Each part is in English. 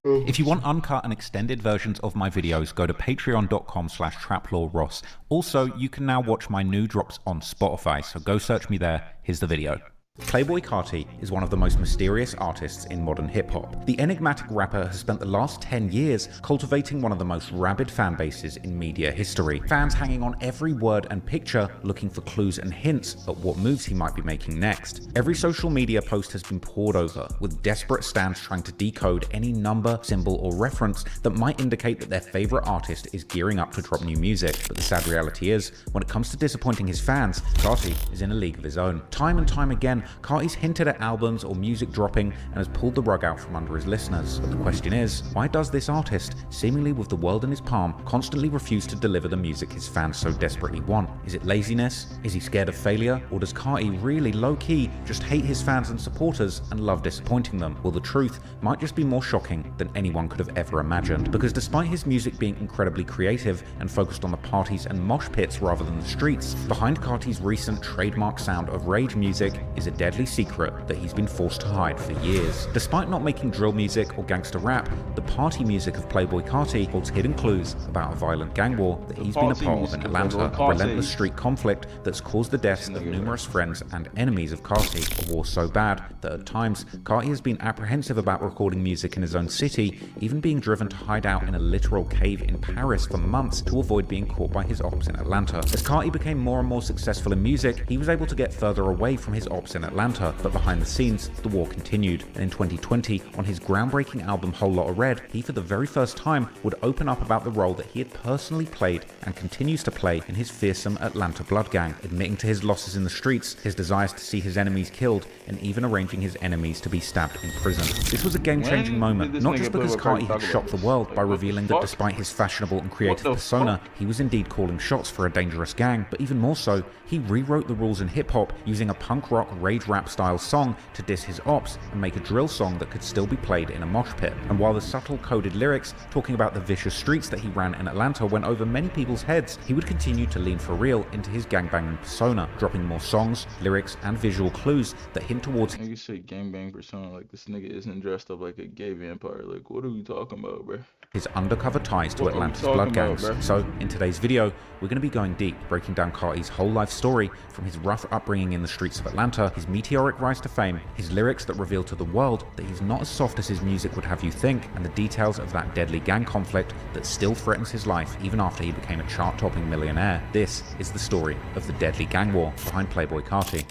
If you want uncut and extended versions of my videos, go to patreon.com/traplawross. Also, you can now watch my new drops on Spotify, so go search me there. Here's the video. Playboi Carti is one of the most mysterious artists in modern hip-hop. The enigmatic rapper has spent the last 10 years cultivating one of the most rabid fan bases in media history. Fans hanging on every word and picture, looking for clues and hints at what moves he might be making next. Every social media post has been pored over, with desperate stans trying to decode any number, symbol, or reference that might indicate that their favorite artist is gearing up to drop new music. But the sad reality is, when it comes to disappointing his fans, Carti is in a league of his own. Time and time again, Carti's hinted at albums or music dropping and has pulled the rug out from under his listeners. But the question is, why does this artist, seemingly with the world in his palm, constantly refuse to deliver the music his fans so desperately want? Is it laziness? Is he scared of failure? Or does Carti really low-key just hate his fans and supporters and love disappointing them? Well, the truth might just be more shocking than anyone could have ever imagined. Because despite his music being incredibly creative and focused on the parties and mosh pits rather than the streets, behind Carti's recent trademark sound of rage music is a deadly secret that he's been forced to hide for years. Despite not making drill music or gangster rap, the party music of Playboi Carti holds hidden clues about a violent gang war that he's been a part of in Atlanta, a relentless street conflict that's caused the deaths of numerous friends and enemies of Carti, a war so bad that at times Carti has been apprehensive about recording music in his own city, even being driven to hide out in a literal cave in Paris for months to avoid being caught by his ops in Atlanta. As Carti became more and more successful in music, he was able to get further away from his ops in Atlanta, but behind the scenes, the war continued. And in 2020, on his groundbreaking album Whole Lotta Red, he for the very first time would open up about the role that he had personally played and continues to play in his fearsome Atlanta blood gang, admitting to his losses in the streets, his desires to see his enemies killed, and even arranging his enemies to be stabbed in prison. This was a game-changing moment, not just because Carti had shocked the world by revealing that despite his fashionable and creative persona, he was indeed calling shots for a dangerous gang, but even more so, he rewrote the rules in hip-hop using a punk rock rage rap style song to diss his ops and make a drill song that could still be played in a mosh pit. And while the subtle coded lyrics talking about the vicious streets that he ran in Atlanta went over many people's heads, he would continue to lean for real into his gangbanging persona, dropping more songs, lyrics, and visual clues that hint towards You say gangbang persona like this nigga isn't dressed up like a gay vampire. Like, what are we talking about, bro? his undercover ties to Atlanta's blood gangs. So in today's video, we're going to be going deep, breaking down Carti's whole life story, from his rough upbringing in the streets of Atlanta, his meteoric rise to fame, his lyrics that reveal to the world that he's not as soft as his music would have you think, and the details of that deadly gang conflict that still threatens his life even after he became a chart-topping millionaire. This is the story of the deadly gang war behind Playboi Carti.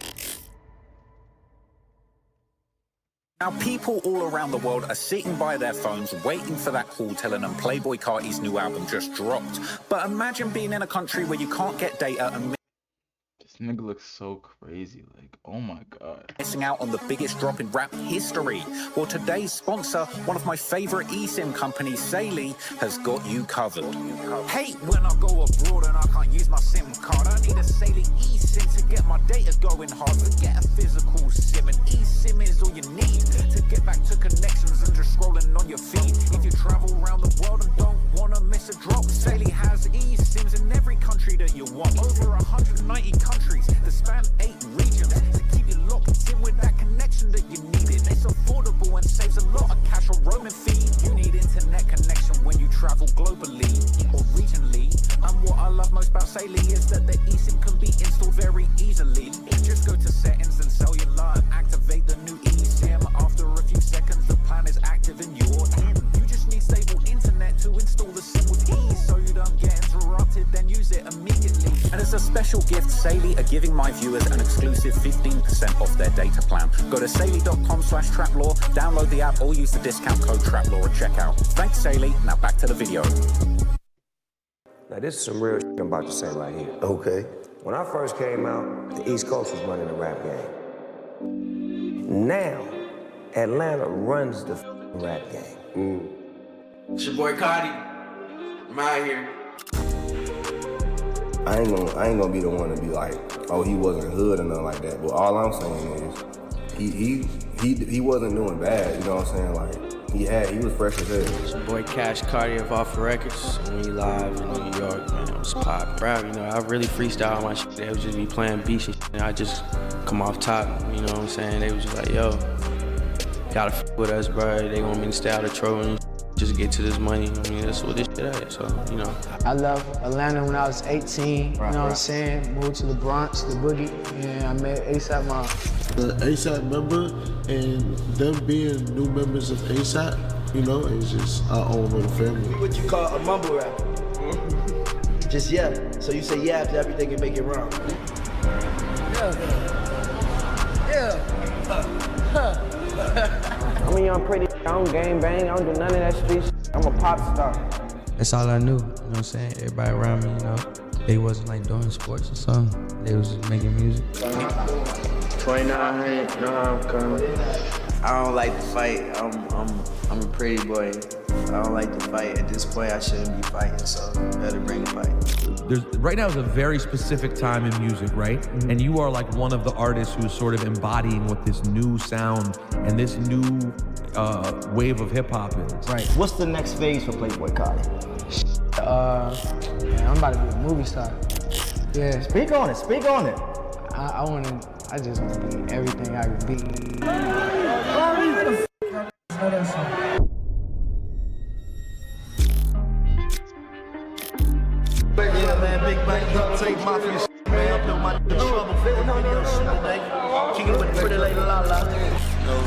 Now, people all around the world are sitting by their phones waiting for that call telling them Playboi Carti's new album just dropped. But imagine being in a country where you can't get data and this nigga looks so crazy, like, oh my god. Missing out on the biggest drop in rap history. Well, today's sponsor, one of my favorite eSIM companies, Saley, has got you covered. Hate when I go abroad and I can't use my SIM card. I need a Saley eSIM to get my data going hard. Forget a physical SIM, and eSIM is all you need to get back to connections and just scrolling on your feed. If you travel around the world and don't want to miss a drop, Saley has eSIMs in every country that you want. Over 190 countries that span 8 regions to keep you locked in with that connection that you needed. It's affordable and saves a lot of cash on roaming fee. You need internet connection when you travel globally or regionally. And what I love most about Saley is that the eSIM can be installed very easily. Just go to settings and cellular and activate the new eSIM. After a few seconds, the plan is active and you're in. You just need stable internet to install the SIM with ease, so you don't get interrupted, then use it immediately. And as a special gift, Saley are giving my viewers an exclusive 15% off their data plan. Go to saley.com/traplaw, download the app, or use the discount code TRAPLAW at checkout. Thanks, Saley. Now back to the video. Now this is some real shit I'm about to say right here. Okay. When I first came out, the East Coast was running the rap game. Now, Atlanta runs the rap game. It's your boy Carti. I'm out here. I ain't gonna be the one to be like, oh, he wasn't hood or nothing like that. But all I'm saying is, he wasn't doing bad. You know what I'm saying? Like he was fresh as hell. It's your boy Cash Carti of Off Records. And we live in New York, man. It was pop, bro. You know, I really freestyle my shit. They would just be playing beats and shit, and I just come off top. You know what I'm saying? They was just like, yo, gotta f with us, bro. They want me to stay out of trouble. just get to this money. I mean, that's what this shit is, so, you know. I left Atlanta when I was 18, you know what I'm saying? Moved to the Bronx, the Boogie, and I met ASAP Mob. The ASAP member and them being new members of ASAP, you know, it's just our own little family. What you call a mumble rap. Just yeah. So you say yeah after everything and make it wrong. Yeah. I'm a young pretty, I don't gang bang, I don't do none of that street shit. I'm a pop star. That's all I knew, you know what I'm saying? Everybody around me, you know, they wasn't like doing sports or something. They was just making music. 2900, you know how I'm coming. I don't like to fight. I'm a pretty boy. I don't like to fight. At this point, I shouldn't be fighting, so better bring a fight. Right now is a very specific time in music, right? Mm-hmm. And you are like one of the artists who's sort of embodying what this new sound and this new wave of hip hop is. Right. What's the next phase for Playboi Carti? Man, I'm about to be a movie star. Yeah. Speak on it. Speak on it. I just want to be everything I could be. Yeah, man, big bang, duct tape, mafia shit, man. I put my trouble for the video shit, man. Kicking with the pretty lady la la. You know,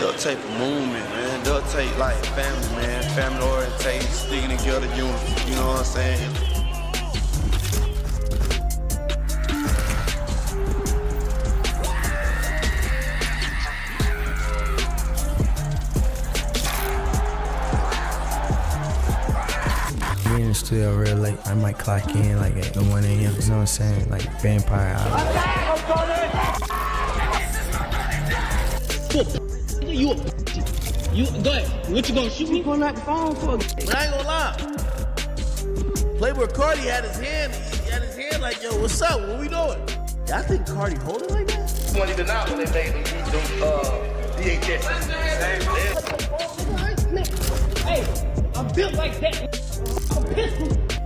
duct tape a movement, man. Duct tape like family, man. Family orientation, sticking together, unity. You know what I'm saying? In the studio real late. I might clock in like at 1 a.m. You know what I'm saying? Like vampire hour. You go ahead. What you gonna shoot me? Pulling out the phone for? But I ain't gonna lie. Playboi Carti had his hand. He had his hand like, yo, what's up? What we doing? Y'all think Carti hold it like that? Wasn't even out when they made them VHS. Hey, I'm built like that.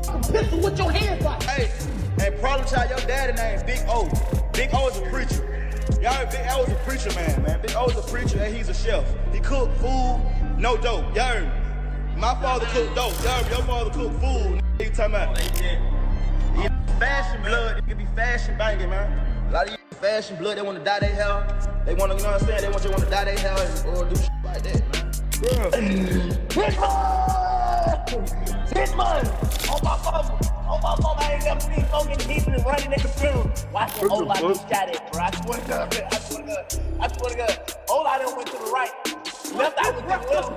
I'm pistol with your hands like. Hey, problem child, your daddy named Big O. Big O is a preacher. Y'all heard Big O is a preacher, man. Big O is a preacher and he's a chef. He cook food, no dope. Y'all heard me? My father cooked dope. Y'all heard me? Your father cooked food. You talking about? He fashion blood. It could be fashion banging, man. A lot of you fashion blood, they want to dye their hair. They want to, you know what I'm saying? They want to dye their hair or do shit like that, man. Hitman! On my phone, I ain't never seen so many people running at the funeral. Watch the whole lot get shot at, bro. I swear to God. Whole lot of them went to the right. Left, I went to the left.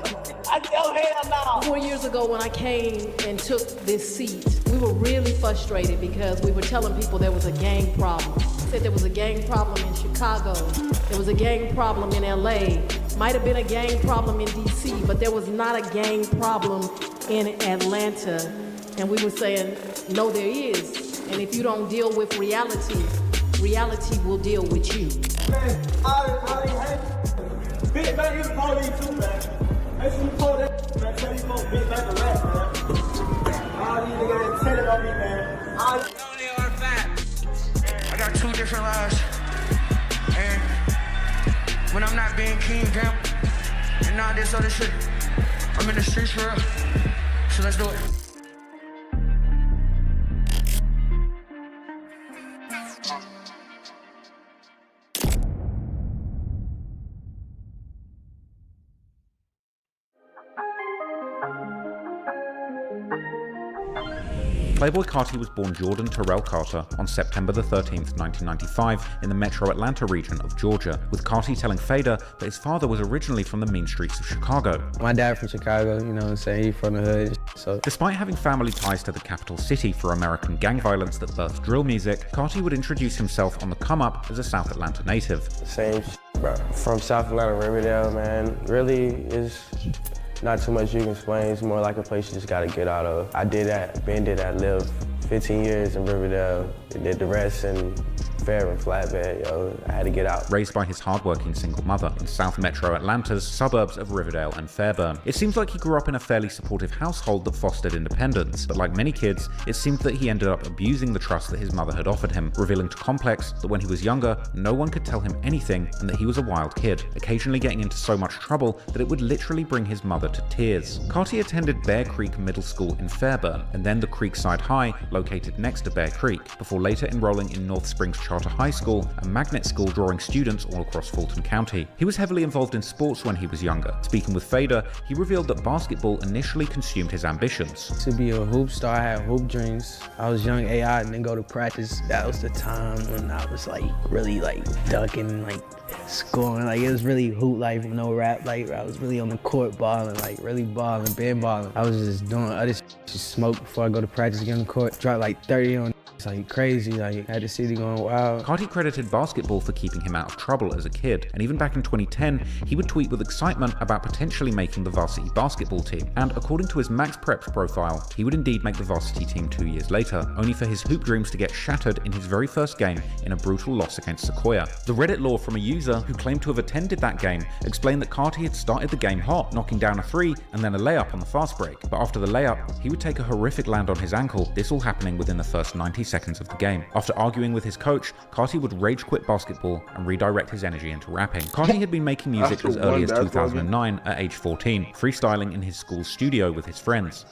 I tell hell no. 4 years ago when I came and took this seat, we were really frustrated because we were telling people there was a gang problem. We said there was a gang problem in Chicago. There was a gang problem in LA. Might have been a gang problem in DC, but there was not a gang problem in Atlanta. And we were saying, no, there is. And if you don't deal with reality, reality will deal with you. Man, Big Bang is police too, man. Make sure you pull that, man. Tell these folks Big Bang the rap, man. All these niggas tell it on me, man. I got 2 different lives. And when I'm not being king, damn, and all this other shit, I'm in the streets for real. So let's do it. Playboi Carti was born Jordan Terrell Carter on September the 13th, 1995 in the metro Atlanta region of Georgia, with Carti telling Fader that his father was originally from the mean streets of Chicago. My dad from Chicago, you know what I'm saying? He's from the hood, so. Despite having family ties to the capital city for American gang violence that birthed drill music, Carti would introduce himself on the come-up as a South Atlanta native. Same shit, bro. From South Atlanta, Riverdale, man. Really is not too much you can explain. It's more like a place you just gotta get out of. I did that, lived 15 years in Riverdale. Did the rest, and fair and flatbed, yo. I had to get out. Raised by his hardworking single mother in South Metro Atlanta's suburbs of Riverdale and Fairburn. It seems like he grew up in a fairly supportive household that fostered independence, but like many kids, it seemed that he ended up abusing the trust that his mother had offered him, revealing to Complex that when he was younger, no one could tell him anything and that he was a wild kid, occasionally getting into so much trouble that it would literally bring his mother to tears. Carti attended Bear Creek Middle School in Fairburn, and then the Creekside High, located next to Bear Creek, before later enrolling in North Springs Charter High School, a magnet school drawing students all across Fulton County. He was heavily involved in sports when he was younger. Speaking with Fader, he revealed that basketball initially consumed his ambitions. To be a hoop star, I had hoop dreams. I was young AI and then go to practice. That was the time when I was like really like dunking, like scoring. Like it was really hoop life, no rap life. I was really on the court balling, like really balling, band balling. I was just doing other just smoke before I go to practice, get on the court, drop like 30 on. It's like crazy, like I had the city going wild. Carti credited basketball for keeping him out of trouble as a kid, and even back in 2010, he would tweet with excitement about potentially making the varsity basketball team. And according to his Max Preps profile, he would indeed make the varsity team 2 years later, only for his hoop dreams to get shattered in his very first game in a brutal loss against Sequoia. The Reddit lore from a user who claimed to have attended that game explained that Carti had started the game hot, knocking down a 3 and then a layup on the fast break. But after the layup, he would take a horrific land on his ankle, this all happening within the first 90 seconds of the game. After arguing with his coach, Carti would rage quit basketball and redirect his energy into rapping. Carti had been making music as early as 2009 at age 14, freestyling in his school's studio with his friends.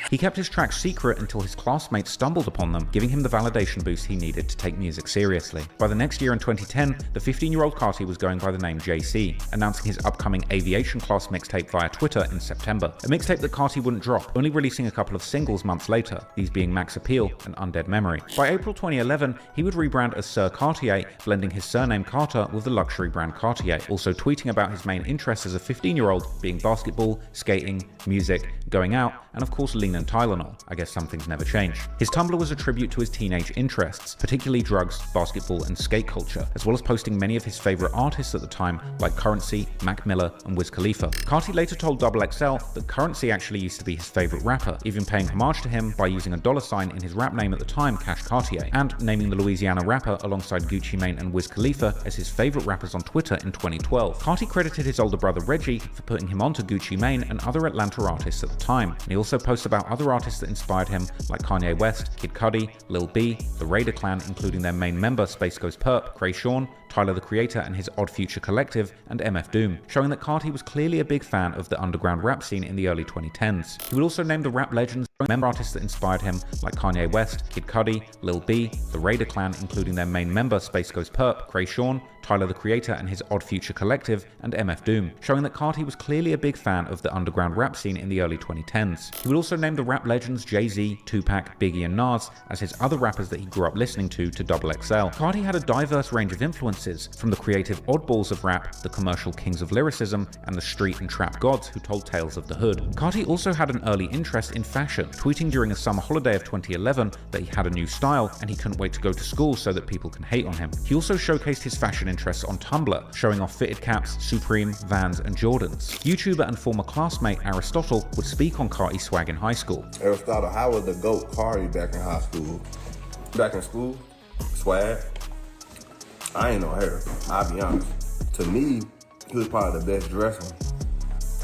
He kept his tracks secret until his classmates stumbled upon them, giving him the validation boost he needed to take music seriously. By the next year in 2010, the 15-year-old Carti was going by the name JC, announcing his upcoming aviation class mixtape via Twitter in September. A mixtape that Carti wouldn't drop, only releasing a couple of singles months later, these being Max Appeal and Undead Memory. By April 2011, he would rebrand as Sir Cartier, blending his surname Carter with the luxury brand Cartier, also tweeting about his main interests as a 15-year-old being basketball, skating, music, going out, and of course lean and Tylenol. I guess some things never change. His Tumblr was a tribute to his teenage interests, particularly drugs, basketball, and skate culture, as well as posting many of his favorite artists at the time, like Currency, Mac Miller, and Wiz Khalifa. Carti later told XXL that Currency actually used to be his favorite rapper, even paying homage to him by using a $ in his rap name at the time, Cash Cartier, and naming the Louisiana rapper alongside Gucci Mane and Wiz Khalifa as his favorite rappers on Twitter in 2012. Carti credited his older brother Reggie for putting him onto Gucci Mane and other Atlanta artists at the time, and he also posts about other artists that inspired him, like Kanye West, Kid Cudi, Lil B, the Raider Clan, including their main member Space Ghost Perp, Krayshawn, Tyler the Creator and his Odd Future Collective, and MF Doom, showing that Carti was clearly a big fan of the underground rap scene in the early 2010s. He would also name the rap legends member artists that inspired him, like Kanye West, Kid Cudi, Lil B, the Raider Clan, including their main member Space Ghost Perp, Krayshawn, Tyler the Creator and his Odd Future Collective, and MF Doom, showing that Carti was clearly a big fan of the underground rap scene in the early 2010s. He would also name the rap legends Jay-Z, Tupac, Biggie, and Nas as his other rappers that he grew up listening to XXL. Carti had a diverse range of influences, from the creative oddballs of rap, the commercial kings of lyricism, and the street and trap gods who told tales of the hood. Carti also had an early interest in fashion, tweeting during a summer holiday of 2011 that he had a new style and he couldn't wait to go to school so that people can hate on him. He also showcased his fashion interests on Tumblr, showing off fitted caps, Supreme, Vans, and Jordans. YouTuber and former classmate Aristotle would speak on Carti's swag in high school. Aristotle, how was the GOAT Carti back in high school? Back in school, swag, I ain't know her, I'll be honest. To me, he was probably the best dresser.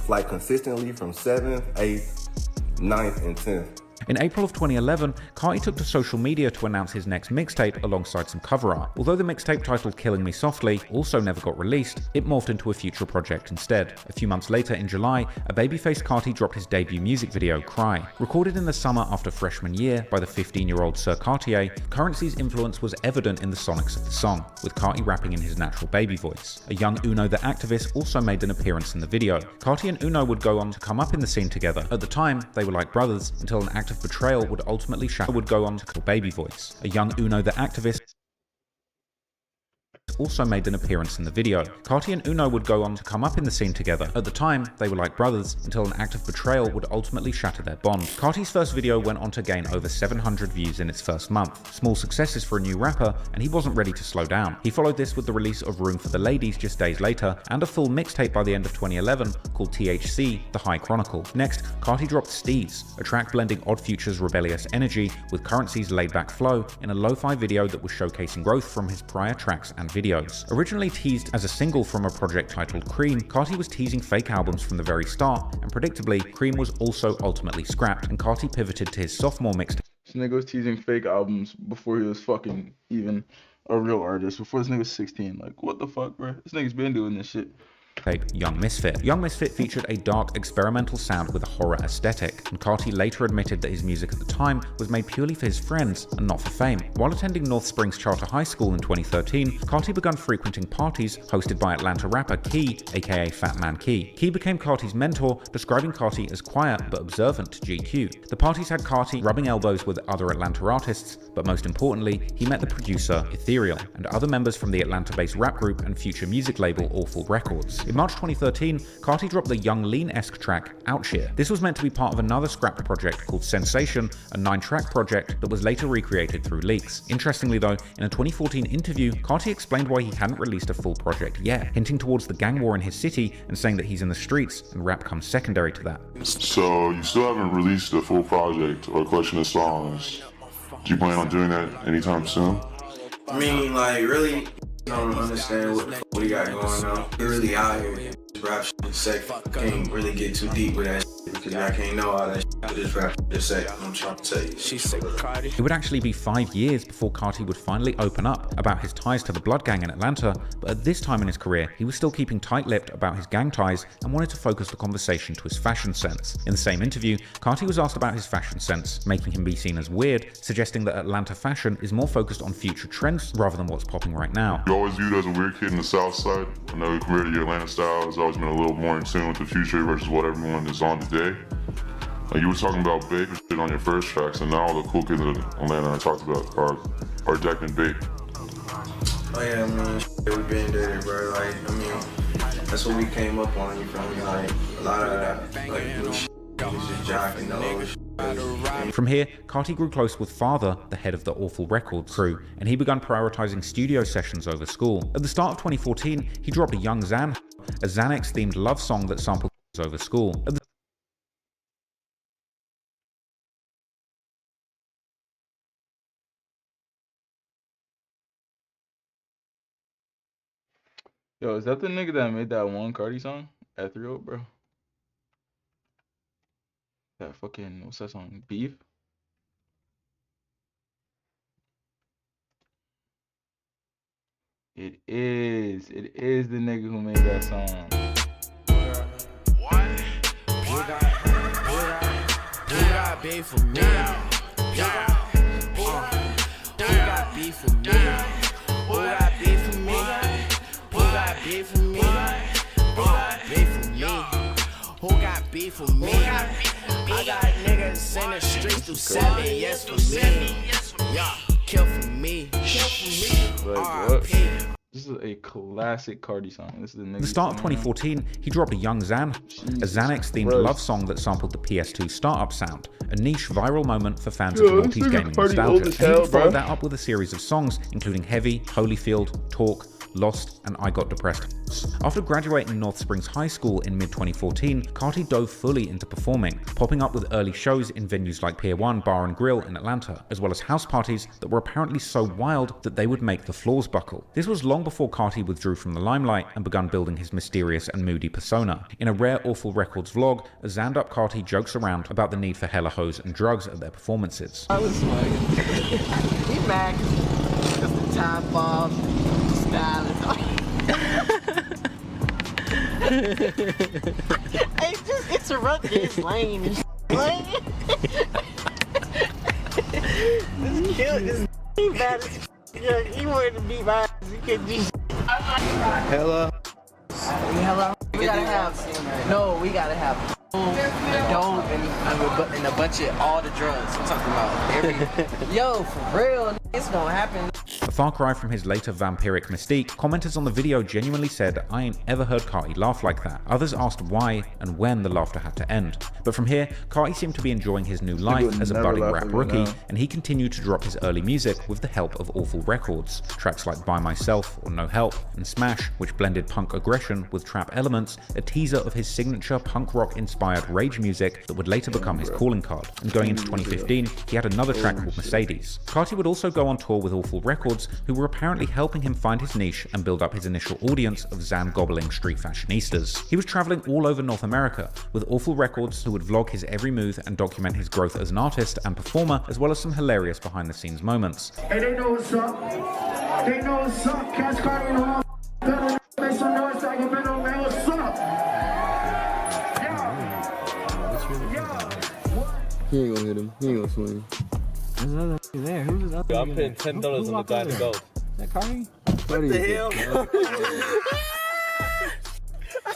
Like consistently from 7th, 8th, 9th, and 10th. In April of 2011, Carti took to social media to announce his next mixtape alongside some cover art. Although the mixtape titled Killing Me Softly also never got released, it morphed into a future project instead. A few months later in July, a babyface Carti dropped his debut music video, Cry. Recorded in the summer after freshman year by the 15-year-old Sir Cartier, Currency's influence was evident in the sonics of the song, with Carti rapping in his natural baby voice. A young Uno the Activist also made an appearance in the video. Carti and Uno would go on to come up in the scene together. At the time, they were like brothers, until an act of betrayal would ultimately shatter would go on to call baby voice. A young Uno the Activist artists also made an appearance in the video. Carti and Uno would go on to come up in the scene together. At the time, they were like brothers until an act of betrayal would ultimately shatter their bond. Carti's first video went on to gain over 700 views in its first month. Small successes for a new rapper, and he wasn't ready to slow down. He followed this with the release of Room for the Ladies just days later, and a full mixtape by the end of 2011 called THC, The High Chronicle. Next, Carti dropped Steez, a track blending Odd Future's rebellious energy with Currency's laid-back flow in a lo-fi video that was showcasing growth from his prior tracks and videos. Originally teased as a single from a project titled Cream, Carti was teasing fake albums from the very start, and predictably, Cream was also ultimately scrapped, and Carti pivoted to his sophomore mixtape. This nigga was teasing fake albums before he was fucking even a real artist, before this nigga was 16. Like, what the fuck, bro? This nigga's been doing this shit. Young Misfit. Young Misfit featured a dark, experimental sound with a horror aesthetic, and Carti later admitted that his music at the time was made purely for his friends and not for fame. While attending North Springs Charter High School in 2013, Carti began frequenting parties hosted by Atlanta rapper Key, aka Fat Man Key. Key became Carti's mentor, describing Carti as quiet but observant to GQ. The parties had Carti rubbing elbows with other Atlanta artists, but most importantly, he met the producer Ethereal and other members from the Atlanta-based rap group and future music label Awful Records. In March 2013, Carti dropped the Young Lean-esque track Out Here. This was meant to be part of another scrapped project called Sensation, a 9-track project that was later recreated through leaks. Interestingly though, in a 2014 interview, Carti explained why he hadn't released a full project yet, hinting towards the gang war in his city and saying that he's in the streets and rap comes secondary to that. So you still haven't released a full project or a collection of songs. Do you plan on doing that anytime soon? I mean, like, really, I don't understand what the fuck we got going on. We're really out here. Rap shit is sick. Can't really get too deep with that shit because I can't know all that shit. But this rap shit is sick. I'm trying to tell you. She's sick, Carti. It would actually be 5 years before Carti would finally open up about his ties to the Blood Gang in Atlanta, but at this time in his career, he was still keeping tight-lipped about his gang ties and wanted to focus the conversation to his fashion sense. In the same interview, Carti was asked about his fashion sense, making him be seen as weird, suggesting that Atlanta fashion is more focused on future trends rather than what's popping right now. You're always viewed as a weird kid in the South Side. I know compared to your Atlanta style, it's always been a little more in tune with the future versus what everyone is on today. You were talking about Bape and shit on your first tracks, and now all the cool kids in Atlanta I talked about are decking Bape. Oh yeah, I mean, shit, we been there, bro. Like, I mean, that's what we came up on, you feel me? Like, a lot of that, like, new shit, was just jocking the old shit. From here, Carti grew close with Father, the head of the Awful Records crew, and he began prioritizing studio sessions over school. At the start of 2014, he dropped a Young Xan, a Xanax-themed love song that sampled over school. Yo, is that the nigga that made that one Carti song? Ethereal, bro? That fucking, what's that song? Beef? It is the nigga who made that song. What? Who got beef for me? Who got beef for me? Who got beef for me? Who got beef for me? Who got beef for me? Who got beef for me? I got niggas in the streets through 7 years for me. Yeah, kill for me. Kill for me. R.I.P. This is a classic Carti song. This is the nigga. At the start of 2014, he dropped a Young Xan, a Xanax-themed love song that sampled the PS2 startup sound, a niche viral moment for fans of noughties gaming nostalgia. And he followed that up with a series of songs, including Heavy, Holyfield, Talk, Lost, and I Got Depressed. After graduating North Springs High School in mid-2014, Carti dove fully into performing, popping up with early shows in venues like Pier 1 Bar and Grill in Atlanta, as well as house parties that were apparently so wild that they would make the floors buckle. This was long before Carti withdrew from the limelight and began building his mysterious and moody persona. In a rare Awful Records vlog, a Xandup Carti jokes around about the need for hella hoes and drugs at their performances. I was smoking. He mad because the time bomb style is on. Hey, just interrupt his lane and like, this kid is he bad as yeah, he wanted to beat my ass. He couldn't do Hello. Hello. We gotta have we gotta have dope and a bunch of all the drugs. I'm talking about every yo, for real, it's gonna happen. A far cry from his later vampiric mystique, commenters on the video genuinely said, "I ain't ever heard Carti laugh like that." Others asked why and when the laughter had to end. But from here, Carti seemed to be enjoying his new life as a budding rap rookie, and he continued to drop his early music with the help of Awful Records. Tracks like By Myself or No Help and Smash, which blended punk aggression with trap elements, a teaser of his signature punk rock inspired rage music that would later become his calling card. And going into 2015, he had another track called Mercedes. Carti would also go on tour with Awful Records, who were apparently helping him find his niche and build up his initial audience of Zan-gobbling street fashionistas. He was traveling all over North America with Awful Records, who would vlog his every move and document his growth as an artist and performer, as well as some hilarious behind the scenes moments. Hey, they know what's up. They know what's up. Catch Carti in the hall. Make some noise like a man. What's up? He ain't gonna hit him. He ain't gonna swing. There's another there. Who's this other? Yo, I'm putting $10 on the guy to go. Is that Carti? What the hell?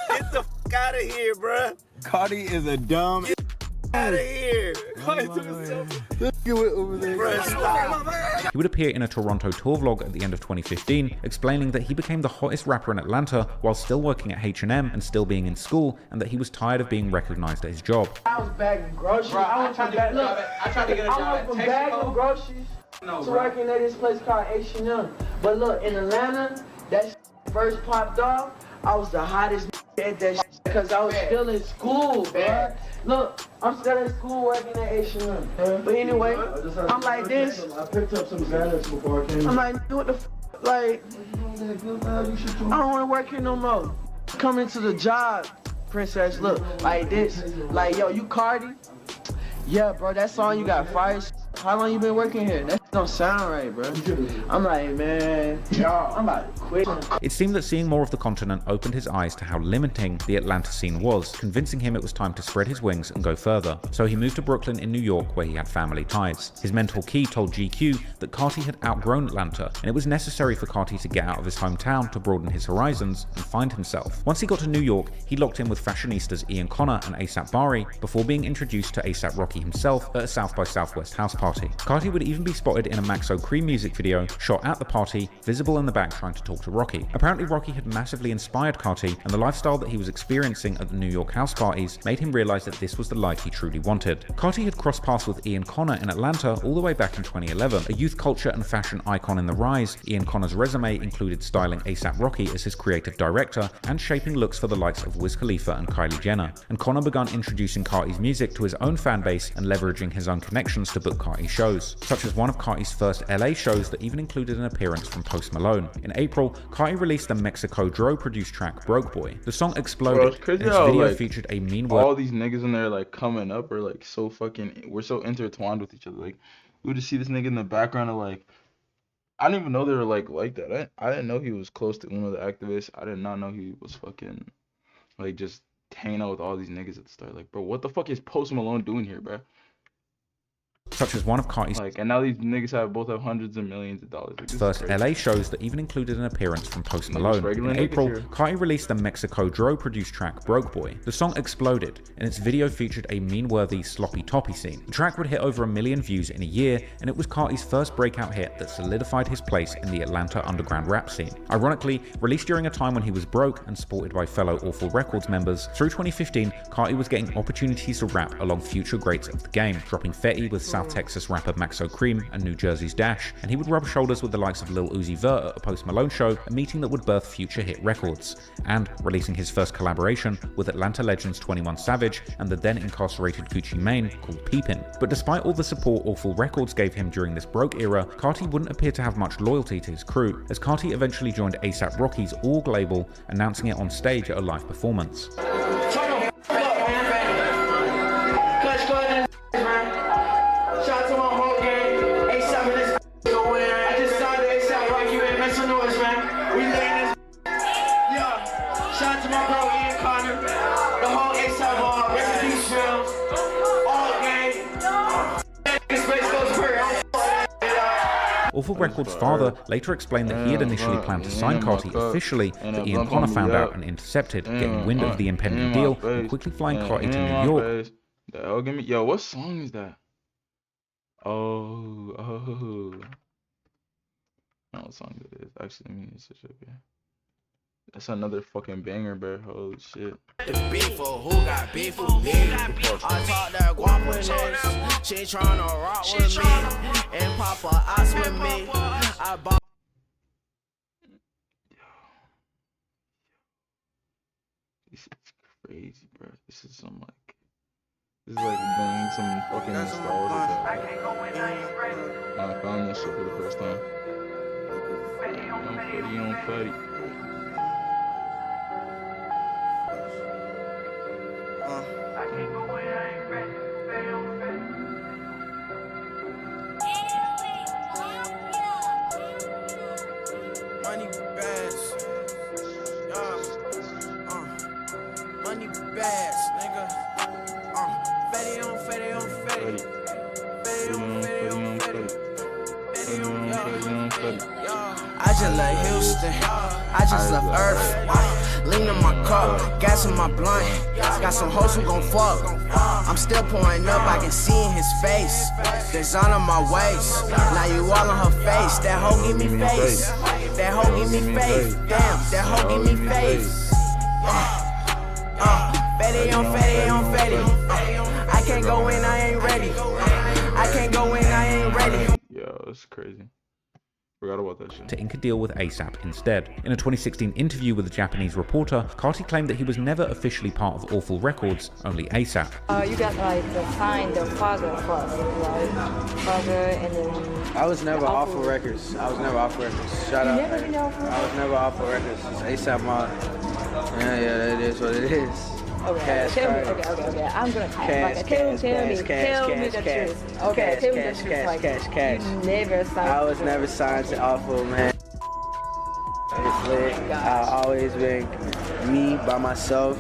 Get the fuck out of here, bruh. Carti is a dumb. Out of here. He would appear in a Toronto tour vlog at the end of 2015, explaining that he became the hottest rapper in Atlanta while still working at H&M and still being in school, and that he was tired of being recognized at his job. I was bagging groceries. I tried to get a job. I went from bagging groceries to working at this place called H&M. But look, in Atlanta, that first popped off, I was the hottest at that because I was still in school, bro. Look, I'm still in school working at H&M. But anyway, I'm like this. I picked up some Xanax before I came. I'm like, what the f? Like, I don't want to work here no more. Coming to the job, princess, look, like this. Like, yo, you Carti? Yeah, bro, that song you got fire. How long you been working here? That don't sound right, bro. I'm like, man, I'm about to quit. It seemed that seeing more of the continent opened his eyes to how limiting the Atlanta scene was, convincing him it was time to spread his wings and go further. So he moved to Brooklyn in New York, where he had family ties. His mentor Key told GQ that Carti had outgrown Atlanta, and it was necessary for Carti to get out of his hometown to broaden his horizons and find himself. Once he got to New York, he locked in with fashionistas Ian Connor and A$AP Bari before being introduced to A$AP Rocky himself at a South by Southwest house party. Carti would even be spotted in a Maxo Cream music video shot at the party, visible in the back trying to talk to Rocky. Apparently Rocky had massively inspired Carti, and the lifestyle that he was experiencing at the New York house parties made him realize that this was the life he truly wanted. Carti had crossed paths with Ian Connor in Atlanta all the way back in 2011, a youth culture and fashion icon in the rise. Ian Connor's resume included styling A$AP Rocky as his creative director and shaping looks for the likes of Wiz Khalifa and Kylie Jenner. And Connor began introducing Carti's music to his own fan base and leveraging his own connections to book Carti shows, such as one of Carti's first LA shows that even included an appearance from Post Malone. In April, Carti released the Mexico Dro produced track Broke Boy. The song exploded, and its video featured a mean word. All these niggas in there like coming up are like so fucking, we're so intertwined with each other. Like, we would just see this nigga in the background of like, I didn't even know they were like that. I didn't know he was close to one of the activists. I did not know he was fucking like just hanging out with all these niggas at the start. Like, bro, what the fuck is Post Malone doing here, bro? Such as one of Carti's and now these niggas both have hundreds of millions of dollars. Like, first LA shows that even included an appearance from Post Malone. In April, Carti released the Mexico Dro produced track Broke Boy. The song exploded, and its video featured a mean-worthy sloppy toppy scene. The track would hit over 1 million views in a year, and it was Carti's first breakout hit that solidified his place in the Atlanta underground rap scene. Ironically, released during a time when he was broke and supported by fellow Awful Records members, through 2015, Carti was getting opportunities to rap along future greats of the game, dropping Fetty with South Texas rapper Maxo Cream and New Jersey's Dash, and he would rub shoulders with the likes of Lil Uzi Vert at a Post Malone show, a meeting that would birth future hit records, and releasing his first collaboration with Atlanta legends 21 Savage and the then incarcerated Gucci Mane called Peepin'. But despite all the support Awful Records gave him during this broke era, Carti wouldn't appear to have much loyalty to his crew, as Carti eventually joined A$AP Rocky's Org label, announcing it on stage at a live performance. Awful Records' father later explained that he had initially planned to sign Carti officially, but Ian Connor found out and intercepted, getting wind of the impending deal and quickly flying Carti to New York. Yo, what song is that? Oh, what song that is. Actually, let me search it up here. That's another fucking banger, bro. Holy shit. The beef for who got beef with me? I talk that guapanese. She tryna rock with me and pop a ass with me. I bought. This is crazy, bro. This is some like. This is like bringing some fucking nostalgia back. I found this shit for the first time. On Fatty. Money bags. Money bags, nigga. Fatty on fatty on fatty. Fatty on fatty on fatty. Fatty on fatty. I just left Houston. I just left Earth. Lean in my cup, gas in my blunt. Got some hoes who gon' fuck. I'm still pouring up, I can see in his face. There's on my waist. Now you all on her face. That hoe give me face. That hoe give me faith. Damn, that hoe give me faith. Fatty on fatty on fatty. I can't go in, I ain't ready. I can't go in, I ain't ready. Yo, that's crazy. Forgot about that shit. To ink a deal with ASAP instead. In a 2016 interview with a Japanese reporter, Carti claimed that he was never officially part of Awful Records, only ASAP. You got like the sign, the father first, right? Father and then... I was never Awful Records. I was never Awful Records. Shout out. Never been Awful Records? I was never Awful Records. It's ASAP Mob. Yeah, that is what it is. Okay, tell me, okay. I'm gonna tell me the truth. Okay, tell me the truth. Like, you never signed. I was never signed to Awful, man. It's lit. I've always been me by myself,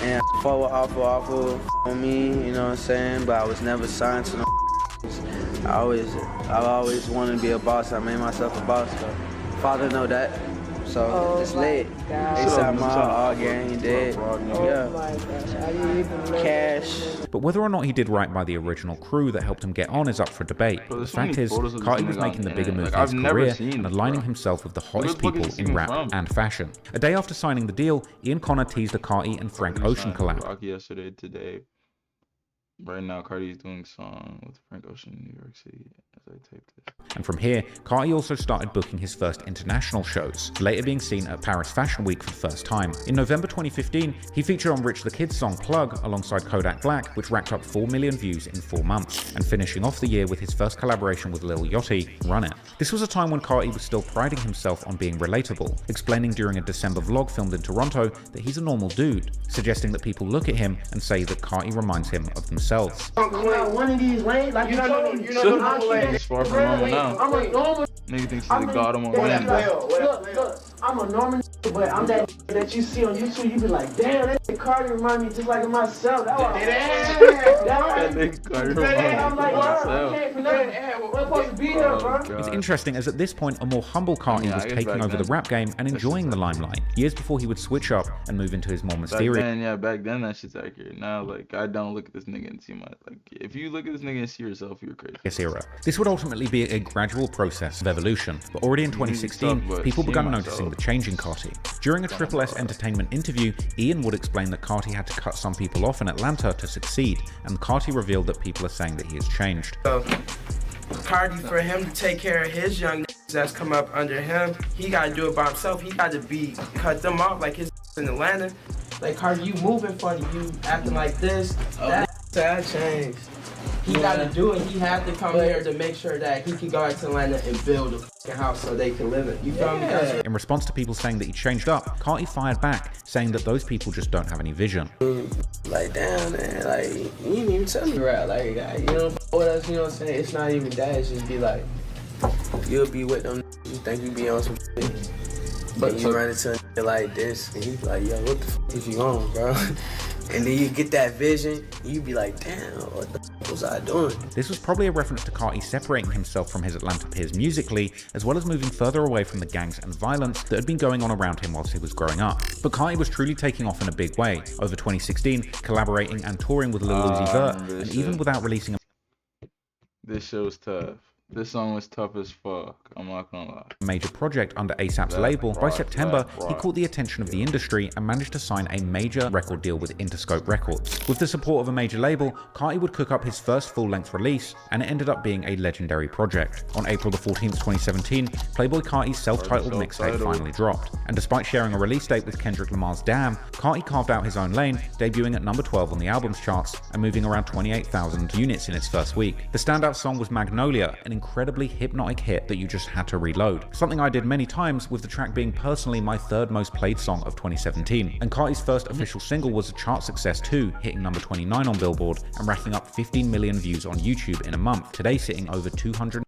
and I fought with Awful on me. You know what I'm saying? But I was never signed to no. I always wanted to be a boss. I made myself a boss. So father know that. So it's lit. ASAP Mob, all gang, dead. Yeah. Cash. But whether or not he did right by the original crew that helped him get on is up for debate. The fact is, Carti was making the bigger move in his career and aligning himself with the hottest people in rap and fashion. A day after signing the deal, Ian Connor teased a Carti and Frank Ocean collab. Yesterday, today. Right now, Carti's doing a song with Frank Ocean in New York City as I taped this. And from here, Carti also started booking his first international shows, later being seen at Paris Fashion Week for the first time. In November 2015, he featured on Rich the Kid's song Plug alongside Kodak Black, which racked up 4 million views in 4 months, and finishing off the year with his first collaboration with Lil Yachty, Run It. This was a time when Carti was still priding himself on being relatable, explaining during a December vlog filmed in Toronto that he's a normal dude, suggesting that people look at him and say that Carti reminds him of themselves. One of these lanes, like you're not It's far from normal now. I'm a normal. Nigga thinks he's the god among men. Look, I'm a normal, but I'm that you see on YouTube. You be like, damn, that Carti remind me just like of myself. That Carti remind me of myself. We're supposed to be here, bro. It's interesting as at this point a more humble Carti was taking over the rap game and enjoying the limelight, years before he would switch up and move into his more mysterious. Back then that shit's accurate. Now, like, I don't look at this nigga and see my, like, if you look at this nigga and see yourself, you're crazy. Era. This would ultimately be a gradual process of evolution, but already in 2016, people began noticing the change in Carti. During a Triple S Entertainment interview, Ian would explain that Carti had to cut some people off in Atlanta to succeed, and Carti revealed that people are saying that he has changed. So, Carti, for him to take care of his young that's come up under him, he gotta do it by himself. He gotta cut them off like his in Atlanta. Like, Carti, you moving funny, you acting like this. That changed. He got to do it. He had to come here to make sure that he can go out to Atlanta and build a house so they can live it. You feel me? In response to people saying that he changed up, Carti fired back, saying that those people just don't have any vision. Like, damn, man, like, you didn't even tell me rap. Like, you know what else, you know what I'm saying? It's not even that. It's just be like, you'll be with them, you think you be on some shit. But you run into a like this, and you be like, yo, what the fuck is you on, bro? And then you get that vision, you be like, damn, what the fuck was I doing? This was probably a reference to Carti separating himself from his Atlanta peers musically, as well as moving further away from the gangs and violence that had been going on around him whilst he was growing up. But Carti was truly taking off in a big way, over 2016, collaborating and touring with Lil Uzi Vert, and even without releasing a... This show's tough. This song was tough as fuck. I'm not gonna lie. Major project under ASAP's label, by September, he caught the attention of the industry and managed to sign a major record deal with Interscope Records. With the support of a major label, Carti would cook up his first full-length release, and it ended up being a legendary project. On April the 14th, 2017, Playboi Carti's self-titled mixtape finally dropped, and despite sharing a release date with Kendrick Lamar's Damn, Carti carved out his own lane, debuting at number 12 on the albums charts and moving around 28,000 units in its first week. The standout song was Magnolia, an incredibly hypnotic hit that you just had to reload. Something I did many times, with the track being personally my third most played song of 2017. And Carti's first official single was a chart success too, hitting number 29 on Billboard and racking up 15 million views on YouTube in a month, today sitting over 200.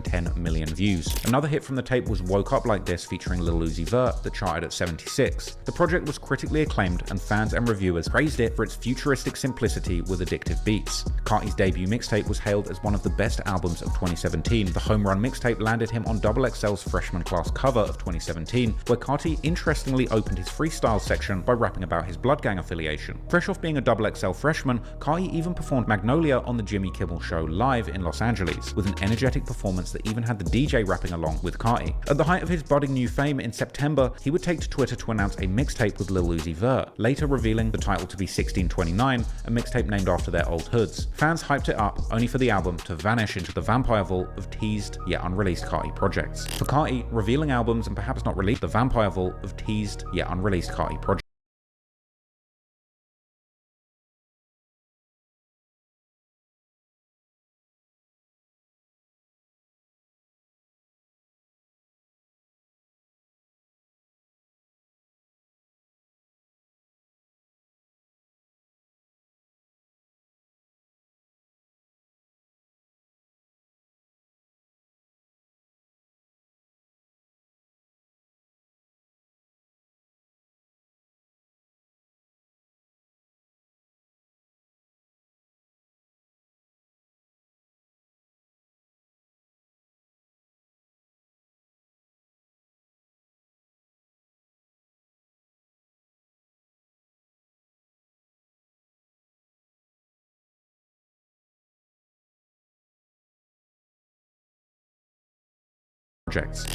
$10 million views. Another hit from the tape was Woke Up Like This featuring Lil Uzi Vert that charted at 76. The project was critically acclaimed and fans and reviewers praised it for its futuristic simplicity with addictive beats. Carti's debut mixtape was hailed as one of the best albums of 2017. The Home Run mixtape landed him on XXL's freshman class cover of 2017, where Carti interestingly opened his freestyle section by rapping about his Blood Gang affiliation. Fresh off being a XXL freshman, Carti even performed Magnolia on the Jimmy Kimmel Show live in Los Angeles, with an energetic performance that even had the DJ rapping along with Carti. At the height of his budding new fame in September, he would take to Twitter to announce a mixtape with Lil Uzi Vert, later revealing the title to be 1629, a mixtape named after their old hoods. Fans hyped it up, only for the album to vanish into the vampire vault of teased yet unreleased Carti projects. For Carti, revealing albums and perhaps not released, the vampire vault of teased yet unreleased Carti projects.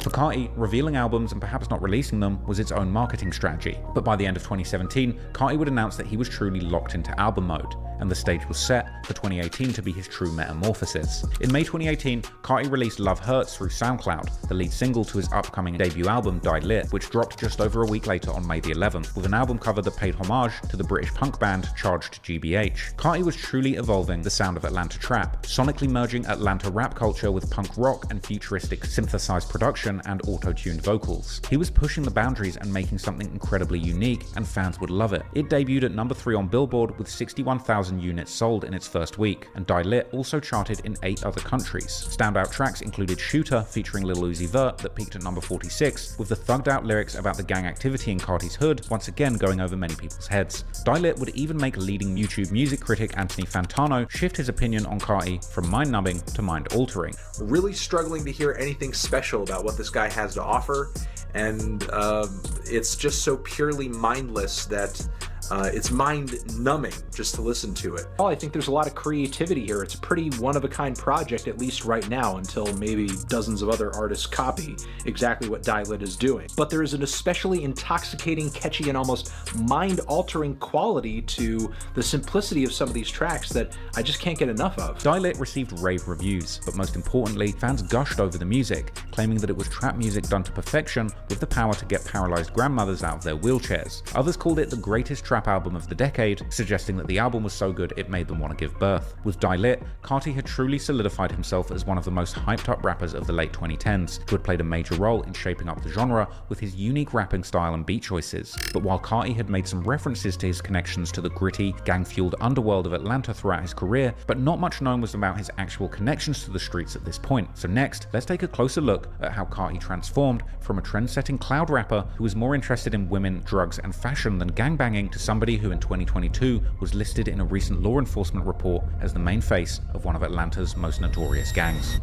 For Carti, revealing albums and perhaps not releasing them was its own marketing strategy. But by the end of 2017, Carti would announce that he was truly locked into album mode, and the stage was set for 2018 to be his true metamorphosis. In May 2018, Carti released Love Hurts through SoundCloud, the lead single to his upcoming debut album Die Lit, which dropped just over a week later on May the 11th, with an album cover that paid homage to the British punk band Charged GBH. Carti was truly evolving the sound of Atlanta trap, sonically merging Atlanta rap culture with punk rock and futuristic synthesized production and auto-tuned vocals. He was pushing the boundaries and making something incredibly unique, and fans would love it. It debuted at number 3 on Billboard with 61,000 units sold in its first week, and Die Lit also charted in 8 other countries. Standout tracks included Shooter featuring Lil Uzi Vert that peaked at number 46, with the thugged out lyrics about the gang activity in Carti's hood once again going over many people's heads. Die Lit would even make leading YouTube music critic Anthony Fantano shift his opinion on Carti from mind-numbing to mind-altering. Really struggling to hear anything special about what this guy has to offer, and it's just so purely mindless that it's mind-numbing just to listen to it. Well, I think there's a lot of creativity here. It's a pretty one-of-a-kind project, at least right now, until maybe dozens of other artists copy exactly what Die Lit is doing. But there is an especially intoxicating, catchy, and almost mind-altering quality to the simplicity of some of these tracks that I just can't get enough of. Die Lit received rave reviews, but most importantly, fans gushed over the music, claiming that it was trap music done to perfection with the power to get paralyzed grandmothers out of their wheelchairs. Others called it the greatest trap album of the decade, suggesting that the album was so good it made them want to give birth. With Die Lit, Carti had truly solidified himself as one of the most hyped up rappers of the late 2010s, who had played a major role in shaping up the genre with his unique rapping style and beat choices. But while Carti had made some references to his connections to the gritty, gang-fueled underworld of Atlanta throughout his career, but not much known was about his actual connections to the streets at this point. So next, let's take a closer look at how Carti transformed from a trend-setting cloud rapper who was more interested in women, drugs, and fashion than gangbanging to somebody who in 2022 was listed in a recent law enforcement report as the main face of one of Atlanta's most notorious gangs.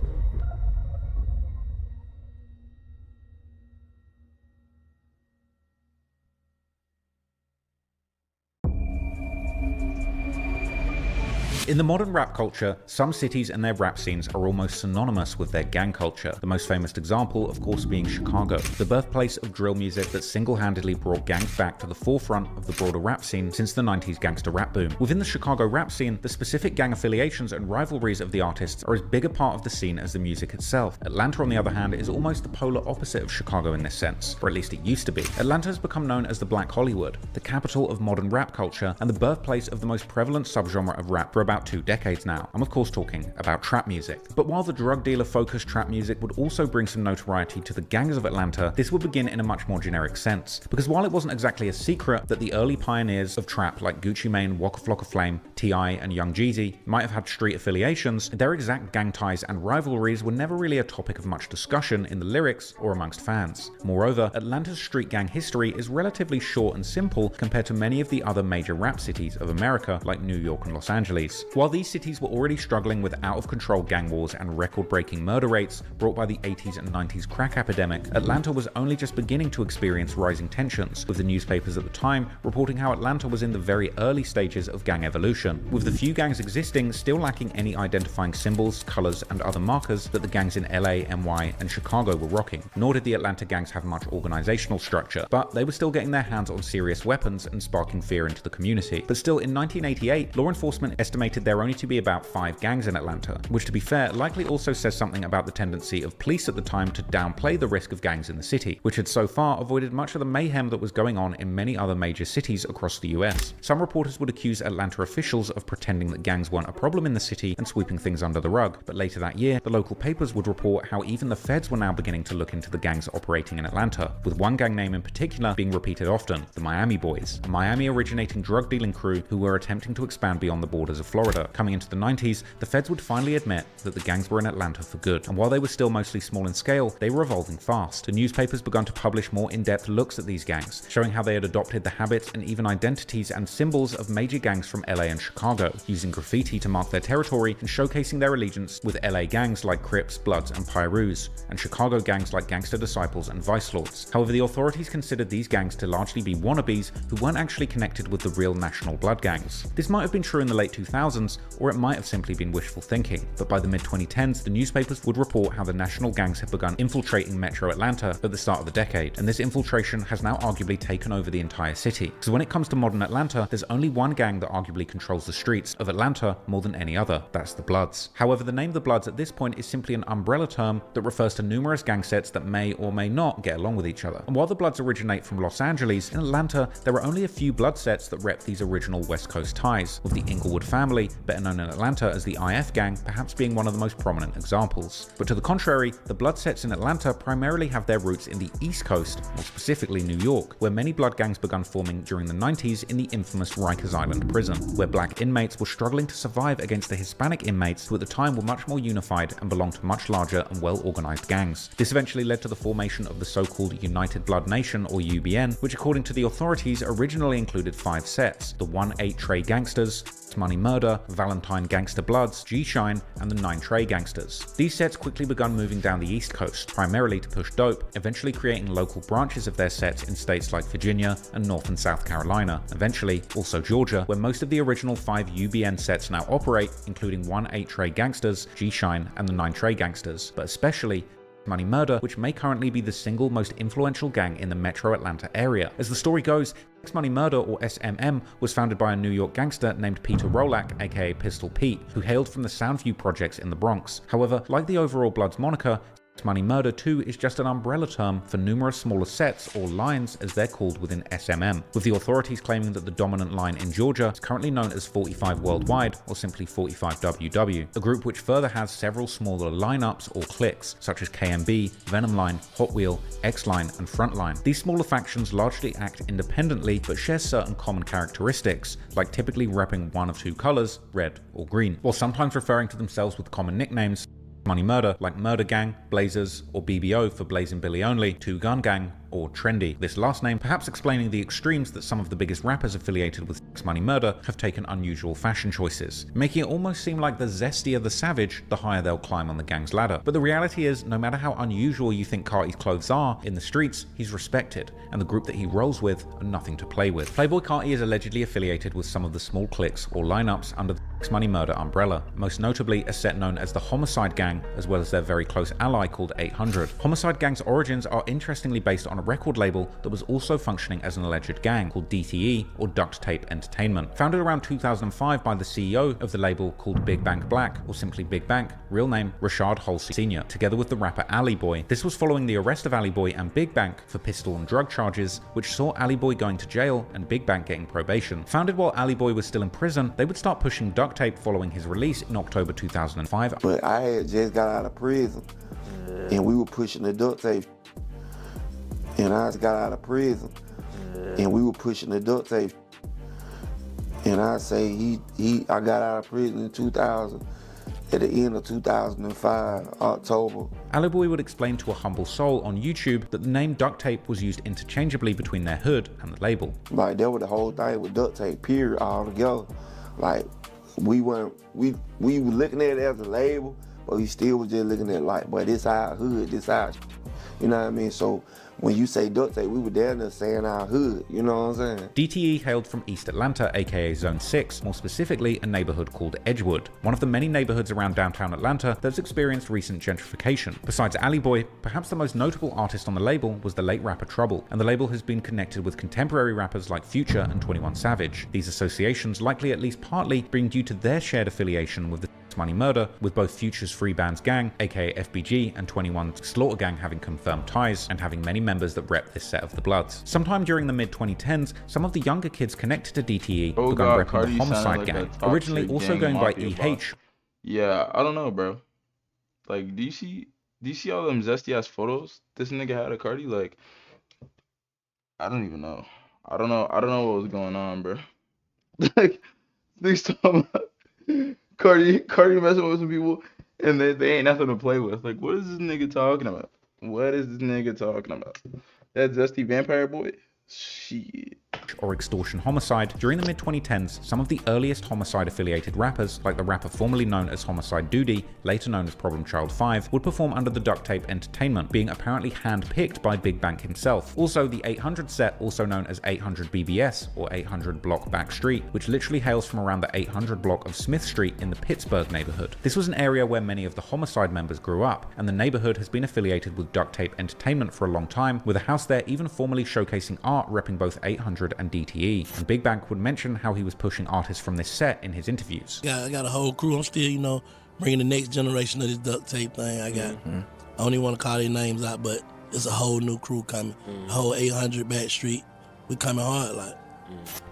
In the modern rap culture, some cities and their rap scenes are almost synonymous with their gang culture. The most famous example, of course, being Chicago, the birthplace of drill music that single-handedly brought gangs back to the forefront of the broader rap scene since the 90s gangster rap boom. Within the Chicago rap scene, the specific gang affiliations and rivalries of the artists are as big a part of the scene as the music itself. Atlanta, on the other hand, is almost the polar opposite of Chicago in this sense, or at least it used to be. Atlanta has become known as the Black Hollywood, the capital of modern rap culture, and the birthplace of the most prevalent subgenre of rap for about 2 decades now. I'm of course talking about trap music. But while the drug dealer-focused trap music would also bring some notoriety to the gangs of Atlanta, this would begin in a much more generic sense. Because while it wasn't exactly a secret that the early pioneers of trap like Gucci Mane, Waka Flocka Flame, T.I., and Young Jeezy might have had street affiliations, their exact gang ties and rivalries were never really a topic of much discussion in the lyrics or amongst fans. Moreover, Atlanta's street gang history is relatively short and simple compared to many of the other major rap cities of America like New York and Los Angeles. While these cities were already struggling with out-of-control gang wars and record-breaking murder rates brought by the 80s and 90s crack epidemic, Atlanta was only just beginning to experience rising tensions, with the newspapers at the time reporting how Atlanta was in the very early stages of gang evolution, with the few gangs existing still lacking any identifying symbols, colors, and other markers that the gangs in LA, NY, and Chicago were rocking. Nor did the Atlanta gangs have much organizational structure, but they were still getting their hands on serious weapons and sparking fear into the community. But still, in 1988, law enforcement estimated there only to be about 5 gangs in Atlanta, which, to be fair, likely also says something about the tendency of police at the time to downplay the risk of gangs in the city, which had so far avoided much of the mayhem that was going on in many other major cities across the US. Some reporters would accuse Atlanta officials of pretending that gangs weren't a problem in the city and sweeping things under the rug, but later that year, the local papers would report how even the feds were now beginning to look into the gangs operating in Atlanta, with one gang name in particular being repeated often, the Miami Boys, a Miami-originating drug-dealing crew who were attempting to expand beyond the borders of Florida. Coming into the 90s, the feds would finally admit that the gangs were in Atlanta for good, and while they were still mostly small in scale, they were evolving fast. The newspapers began to publish more in-depth looks at these gangs, showing how they had adopted the habits and even identities and symbols of major gangs from LA and Chicago, using graffiti to mark their territory and showcasing their allegiance with LA gangs like Crips, Bloods, and Pyrus, and Chicago gangs like Gangster Disciples and Vice Lords. However, the authorities considered these gangs to largely be wannabes who weren't actually connected with the real national blood gangs. This might have been true in the late 2000s, or it might have simply been wishful thinking, but by the mid-2010s, the newspapers would report how the national gangs had begun infiltrating Metro Atlanta at the start of the decade, and this infiltration has now arguably taken over the entire city. So when it comes to modern Atlanta, there's only one gang that arguably controls the streets of Atlanta more than any other. That's the Bloods. However, the name the Bloods at this point is simply an umbrella term that refers to numerous gang sets that may or may not get along with each other. And while the Bloods originate from Los Angeles, in Atlanta, there are only a few blood sets that rep these original West Coast ties, with the Inglewood family, better known in Atlanta as the IF gang, perhaps being one of the most prominent examples. But to the contrary, the blood sets in Atlanta primarily have their roots in the East Coast, more specifically New York, where many blood gangs began forming during the 90s in the infamous Rikers Island prison, where black inmates were struggling to survive against the Hispanic inmates who at the time were much more unified and belonged to much larger and well-organized gangs. This eventually led to the formation of the so-called United Blood Nation, or UBN, which according to the authorities originally included 5 sets: the 1-8 Trey Gangsters, Money Murder, Valentine Gangster Bloods, G-Shine, and the 9 Trey Gangsters. These sets quickly began moving down the East Coast, primarily to push dope, eventually creating local branches of their sets in states like Virginia and North and South Carolina, eventually also Georgia, where most of the original 5 UBN sets now operate, including 1-8 Trey Gangsters, G-Shine, and the 9 Trey Gangsters, but especially Money Murder, which may currently be the single most influential gang in the metro Atlanta area. As the story goes, Money Murder, or SMM, was founded by a New York gangster named Peter Rolak, aka Pistol Pete, who hailed from the Soundview projects in the Bronx. However, like the overall Bloods moniker, Money Murder 2 is just an umbrella term for numerous smaller sets, or lines as they're called within SMM, with the authorities claiming that the dominant line in Georgia is currently known as 45 Worldwide, or simply 45WW, a group which further has several smaller lineups or cliques, such as KMB, Venom Line, Hot Wheel, X Line, and Frontline. These smaller factions largely act independently, but share certain common characteristics, like typically repping one of 2 colors, red or green, while sometimes referring to themselves with common nicknames. Money Murder, like Murder Gang, Blazers, or BBO for Blazing Billy Only, Two Gun Gang, or Trendy. This last name perhaps explaining the extremes that some of the biggest rappers affiliated with Money Murder have taken unusual fashion choices, making it almost seem like the zestier the savage, the higher they'll climb on the gang's ladder. But the reality is, no matter how unusual you think Carti's clothes are, in the streets, he's respected, and the group that he rolls with are nothing to play with. Playboi Carti is allegedly affiliated with some of the small cliques or lineups under the Money Murder umbrella, most notably a set known as the Homicide Gang, as well as their very close ally called 800. Homicide Gang's origins are interestingly based on a record label that was also functioning as an alleged gang called DTE, or Duct Tape Entertainment. Founded around 2005 by the CEO of the label called Big Bank Black, or simply Big Bank, real name Rashad Halsey Sr., together with the rapper Ali Boy. This was following the arrest of Ali Boy and Big Bank for pistol and drug charges, which saw Ali Boy going to jail and Big Bank getting probation. Founded while Ali Boy was still in prison, they would start pushing Duct Tape following his release in October 2005. But I had just got out of prison, and we were pushing the Duct Tape. And I just got out of prison, and we were pushing the Duct Tape. And I say I got out of prison in 2000, at the end of 2005, October. Ali Boy would explain to a humble soul on YouTube that the name Duct Tape was used interchangeably between their hood and the label. Like, that was the whole thing with Duct Tape, period, all together. Like, we were looking at it as a label, but we still was just looking at it like, boy, this our hood, this our, you know what I mean? So when you say Duct Tape, we were down there saying our hood, you know what I'm saying? DTE hailed from East Atlanta, aka Zone 6, more specifically a neighborhood called Edgewood, one of the many neighborhoods around downtown Atlanta that's experienced recent gentrification. Besides Ali Boy, perhaps the most notable artist on the label was the late rapper Trouble, and the label has been connected with contemporary rappers like Future and 21 Savage. These associations likely at least partly being due to their shared affiliation with the Money Murder, with both Future's Free Bands gang, aka FBG, and 21's Slaughter gang having confirmed ties, and having many members that rep this set of the Bloods. Sometime during the mid-2010s, some of the younger kids connected to DTE began repping the Homicide gang, originally also going by EH. Yeah, I don't know, bro. Like, do you see all them zesty ass photos this nigga had of Carti? Like, I don't even know. I don't know what was going on, bro. Like, these talking about Carti messing with some people, and they ain't nothing to play with. Like, what is this nigga talking about? What is this nigga talking about? That zesty vampire boy? Shit. Or extortion homicide. During the mid-2010s, some of the earliest homicide-affiliated rappers, like the rapper formerly known as Homicide Doody, later known as Problem Child 5, would perform under the Duct Tape Entertainment, being apparently hand-picked by Big Bank himself. Also, the 800 set, also known as 800 BBS, or 800 Block Back Street, which literally hails from around the 800 block of Smith Street in the Pittsburgh neighborhood. This was an area where many of the Homicide members grew up, and the neighborhood has been affiliated with Duct Tape Entertainment for a long time, with a house there even formerly showcasing art repping both 800 and DTE, and Big Bank would mention how he was pushing artists from this set in his interviews. Yeah, I got a whole crew. I'm still, bringing the next generation of this Duct Tape thing. I got, I don't even want to call their names out, but it's a whole new crew coming. A whole 800 Back Street. We coming hard, like.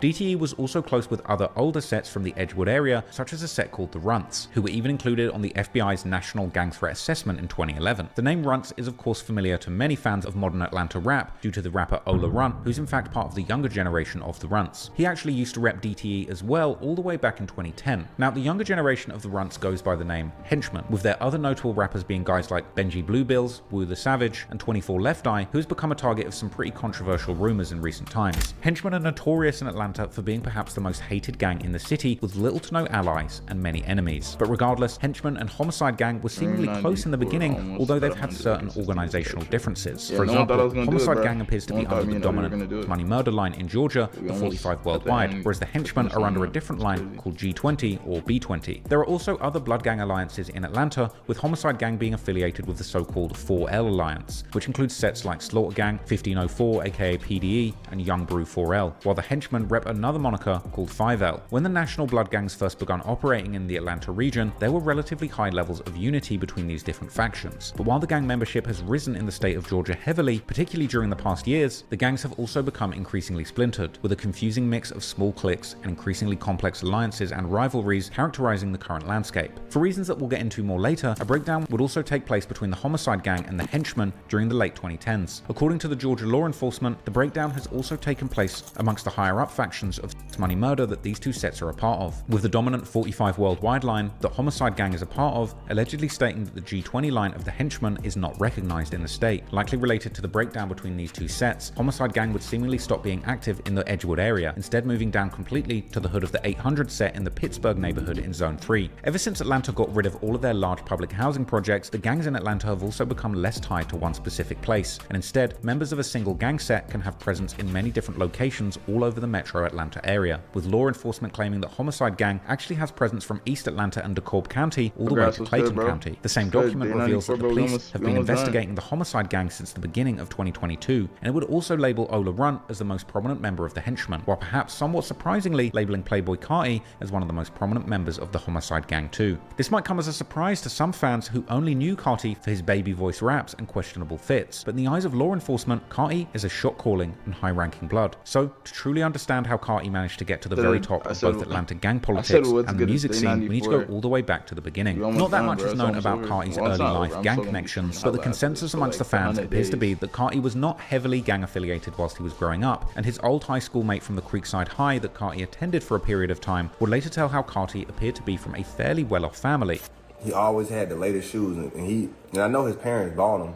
DTE was also close with other older sets from the Edgewood area, such as a set called the Runts, who were even included on the FBI's National Gang Threat Assessment in 2011. The name Runts is of course familiar to many fans of modern Atlanta rap due to the rapper Ola Run, who's in fact part of the younger generation of the Runts. He actually used to rep DTE as well all the way back in 2010. Now, the younger generation of the Runts goes by the name Henchman, with their other notable rappers being guys like Benji Bluebills, Woo the Savage, and 24 Left Eye, who's become a target of some pretty controversial rumors in recent times. Henchmen are notorious in Atlanta for being perhaps the most hated gang in the city, with little to no allies and many enemies. But regardless, Henchmen and Homicide Gang were seemingly close in the beginning, although they've had certain organizational differences. For example, Homicide Gang appears to be under the dominant Money Murder line in Georgia, the 45 worldwide, whereas the Henchmen are under a different line called G20 or B20. There are also other blood gang alliances in Atlanta, with Homicide Gang being affiliated with the so-called 4L Alliance, which includes sets like Slaughter Gang, 1504 aka PDE, and Young Brew 4L, while the Henchmen rep another moniker called 5L. When the national blood gangs first began operating in the Atlanta region, there were relatively high levels of unity between these different factions. But while the gang membership has risen in the state of Georgia heavily, particularly during the past years, the gangs have also become increasingly splintered, with a confusing mix of small cliques and increasingly complex alliances and rivalries characterizing the current landscape. For reasons that we'll get into more later, a breakdown would also take place between the Homicide Gang and the Henchmen during the late 2010s. According to the Georgia law enforcement, the breakdown has also taken place amongst the higher higher-up factions of Money Murder that these two sets are a part of, with the dominant 45 Worldwide line that Homicide Gang is a part of allegedly stating that the G20 line of the Henchmen is not recognized in the state. Likely related to the breakdown between these two sets, Homicide Gang would seemingly stop being active in the Edgewood area, instead moving down completely to the hood of the 800 set in the Pittsburgh neighborhood in Zone 3. Ever since Atlanta got rid of all of their large public housing projects, the gangs in Atlanta have also become less tied to one specific place, and instead, members of a single gang set can have presence in many different locations all over the metro Atlanta area, with law enforcement claiming that Homicide Gang actually has presence from East Atlanta and DeKalb County all the way to Clayton County. The same document reveals that the police have been investigating the Homicide Gang since the beginning of 2022, and it would also label Ola Runt as the most prominent member of the Henchmen, while perhaps somewhat surprisingly labeling Playboi Carti as one of the most prominent members of the Homicide Gang too. This might come as a surprise to some fans who only knew Carti for his baby voice raps and questionable fits, but in the eyes of law enforcement, Carti is a shot-calling and high-ranking blood. So, to truly understand how Carti managed to get to the very top of both Atlanta gang politics and the music scene, we need to go all the way back to the beginning. Not that much is known about Carti's early life gang connections, but the consensus amongst the fans appears to be that Carti was not heavily gang affiliated whilst he was growing up, and his old high school mate from the Creekside High that Carti attended for a period of time would later tell how Carti appeared to be from a fairly well-off family. He always had the latest shoes, and I know his parents bought them,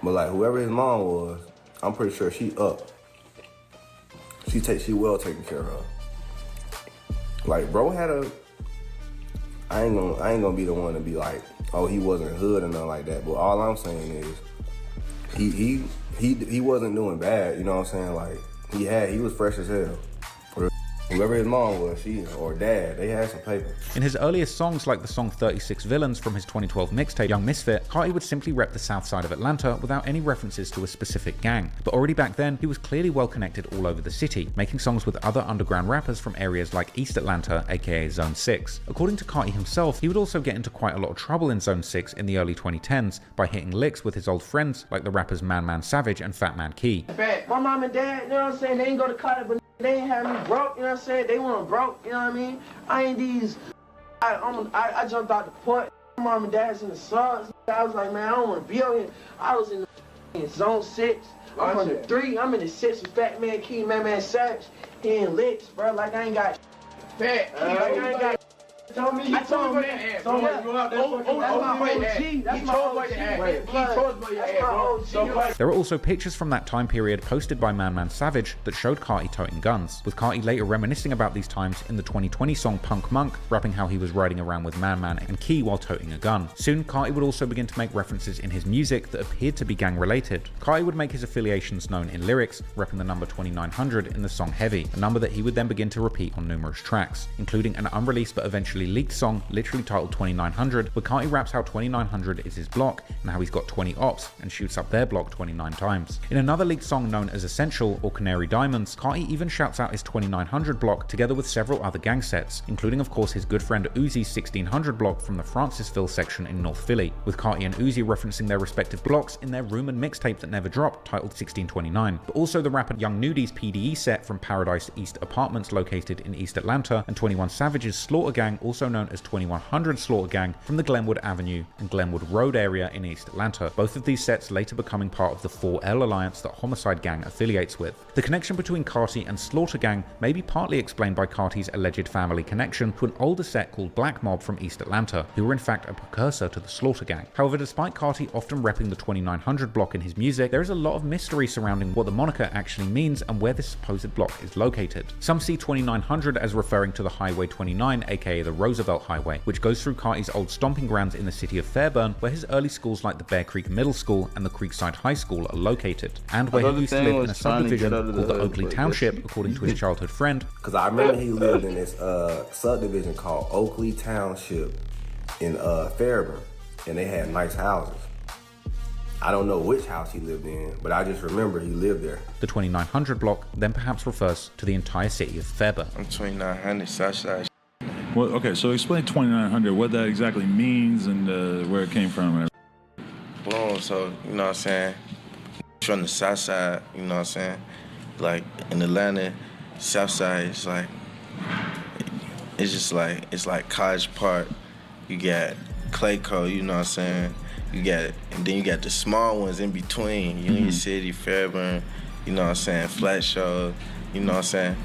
but like whoever his mom was, I'm pretty sure she up. She well taken care of. Like bro had I ain't gonna be the one to be like, oh, he wasn't hood or nothing like that. But all I'm saying is he wasn't doing bad, you know what I'm saying? Like he was fresh as hell. Whoever his mom was, or dad, they had some paper. In his earliest songs, like the song 36 Villains from his 2012 mixtape Young Misfit, Carti would simply rep the south side of Atlanta without any references to a specific gang. But already back then, he was clearly well connected all over the city, making songs with other underground rappers from areas like East Atlanta, aka Zone 6. According to Carti himself, he would also get into quite a lot of trouble in Zone 6 in the early 2010s by hitting licks with his old friends like the rappers Man Savage and Fat Man Key. My mom and dad, you know what I'm saying, they ain't go to college, but they ain't have me broke, you know what I'm saying? They weren't broke, you know what I mean? I ain't these, I jumped out the port. My mom and dad's in the subs. I was like, man, I don't want to be out here. I was in Zone 6. I'm from the 3. I'm in the 6 with Fat Man Key, Man Savage. He in licks, bro. Like I ain't got fat. Like I ain't got. Told me, that's my OG. There are also pictures from that time period posted by Man Savage that showed Carti toting guns, with Carti later reminiscing about these times in the 2020 song Punk Monk, rapping how he was riding around with Man and Key while toting a gun. Soon, Carti would also begin to make references in his music that appeared to be gang-related. Carti would make his affiliations known in lyrics, repping the number 2900 in the song Heavy, a number that he would then begin to repeat on numerous tracks, including an unreleased but eventually leaked song literally titled 2900, where Carti raps how 2900 is his block and how he's got 20 ops and shoots up their block 29 times. In another leaked song known as Essential or Canary Diamonds, Carti even shouts out his 2900 block together with several other gang sets, including of course his good friend Uzi's 1600 block from the Francisville section in North Philly, with Carti and Uzi referencing their respective blocks in their rumored mixtape that never dropped titled 1629, but also the rapper Young Nudy's PDE set from Paradise East Apartments located in East Atlanta, and 21 Savage's Slaughter Gang, also known as 2100 Slaughter Gang, from the Glenwood Avenue and Glenwood Road area in East Atlanta, both of these sets later becoming part of the 4L alliance that Homicide Gang affiliates with. The connection between Carti and Slaughter Gang may be partly explained by Carti's alleged family connection to an older set called Black Mob from East Atlanta, who were in fact a precursor to the Slaughter Gang. However, despite Carti often repping the 2900 block in his music, there is a lot of mystery surrounding what the moniker actually means and where this supposed block is located. Some see 2900 as referring to the Highway 29, aka the Roosevelt Highway, which goes through Carti's old stomping grounds in the city of Fairburn, where his early schools like the Bear Creek Middle School and the Creekside High School are located, and where he used to live in a subdivision called the Oakley Township, according to his childhood friend. Because I remember he lived in this subdivision called Oakley Township in Fairburn, and they had nice houses. I don't know which house he lived in, but I just remember he lived there. The 2900 block then perhaps refers to the entire city of Fairburn. I'm 2900 Southside. Well, okay, so explain 2900, what that exactly means and where it came from. Boom, so, you know what I'm saying? From the south side, you know what I'm saying? Like, in Atlanta, south side, it's like College Park. You got Clayco, you know what I'm saying? And then you got the small ones in between, Union City, Fairburn, you know what I'm saying? Flat Show, you know what I'm saying?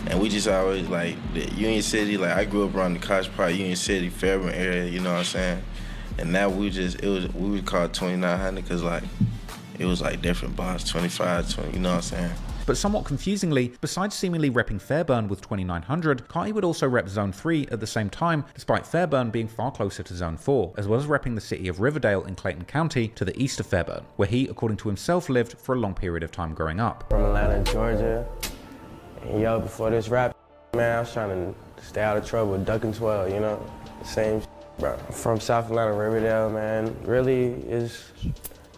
And we just always, like, the Union City, like, I grew up around the College Park, Union City, Fairburn area, you know what I'm saying? And now we would call it 2900 because, like, it was, like, different bars, 25, 20, you know what I'm saying? But somewhat confusingly, besides seemingly repping Fairburn with 2900, Carti would also rep Zone 3 at the same time, despite Fairburn being far closer to Zone 4, as well as repping the city of Riverdale in Clayton County to the east of Fairburn, where he, according to himself, lived for a long period of time growing up. From Atlanta, Georgia, and yo, before this rap, man, I was trying to stay out of trouble, ducking 12, you know? Same bro. From South Atlanta, Riverdale, man, really is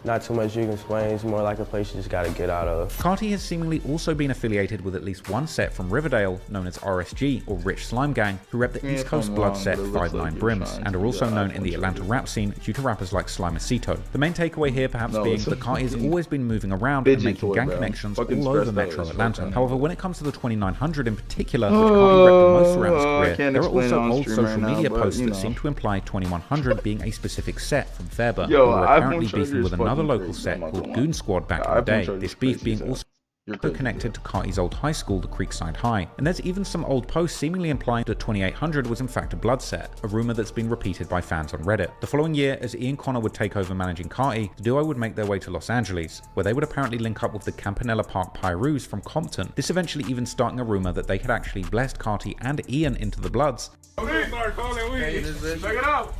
not too much you can explain. It's more like a place you just gotta get out of. Carti has seemingly also been affiliated with at least one set from Riverdale, known as RSG, or Rich Slime Gang, who rep the East Coast blood set 5'9 Brims, and are also known in the Atlanta rap scene due to rappers like Slimacito. The main takeaway here perhaps being that Carti has always been moving around and making gang connections all over Metro Atlanta. However, when it comes to the 2900 in particular, which Carti repped the most throughout his career, there are also old social media posts that seem to imply 2100 being a specific set from Fairburn, who were apparently beefing with another local set called Goon Squad back in the day, this beef being also connected to Carti's old high school, the Creekside High. And there's even some old posts seemingly implying that 2800 was in fact a blood set, a rumour that's been repeated by fans on Reddit. The following year, as Ian Connor would take over managing Carti, the duo would make their way to Los Angeles, where they would apparently link up with the Campanella Park Pyrus from Compton, this eventually even starting a rumour that they had actually blessed Carti and Ian into the Bloods. Okay, start calling weed. Check it out.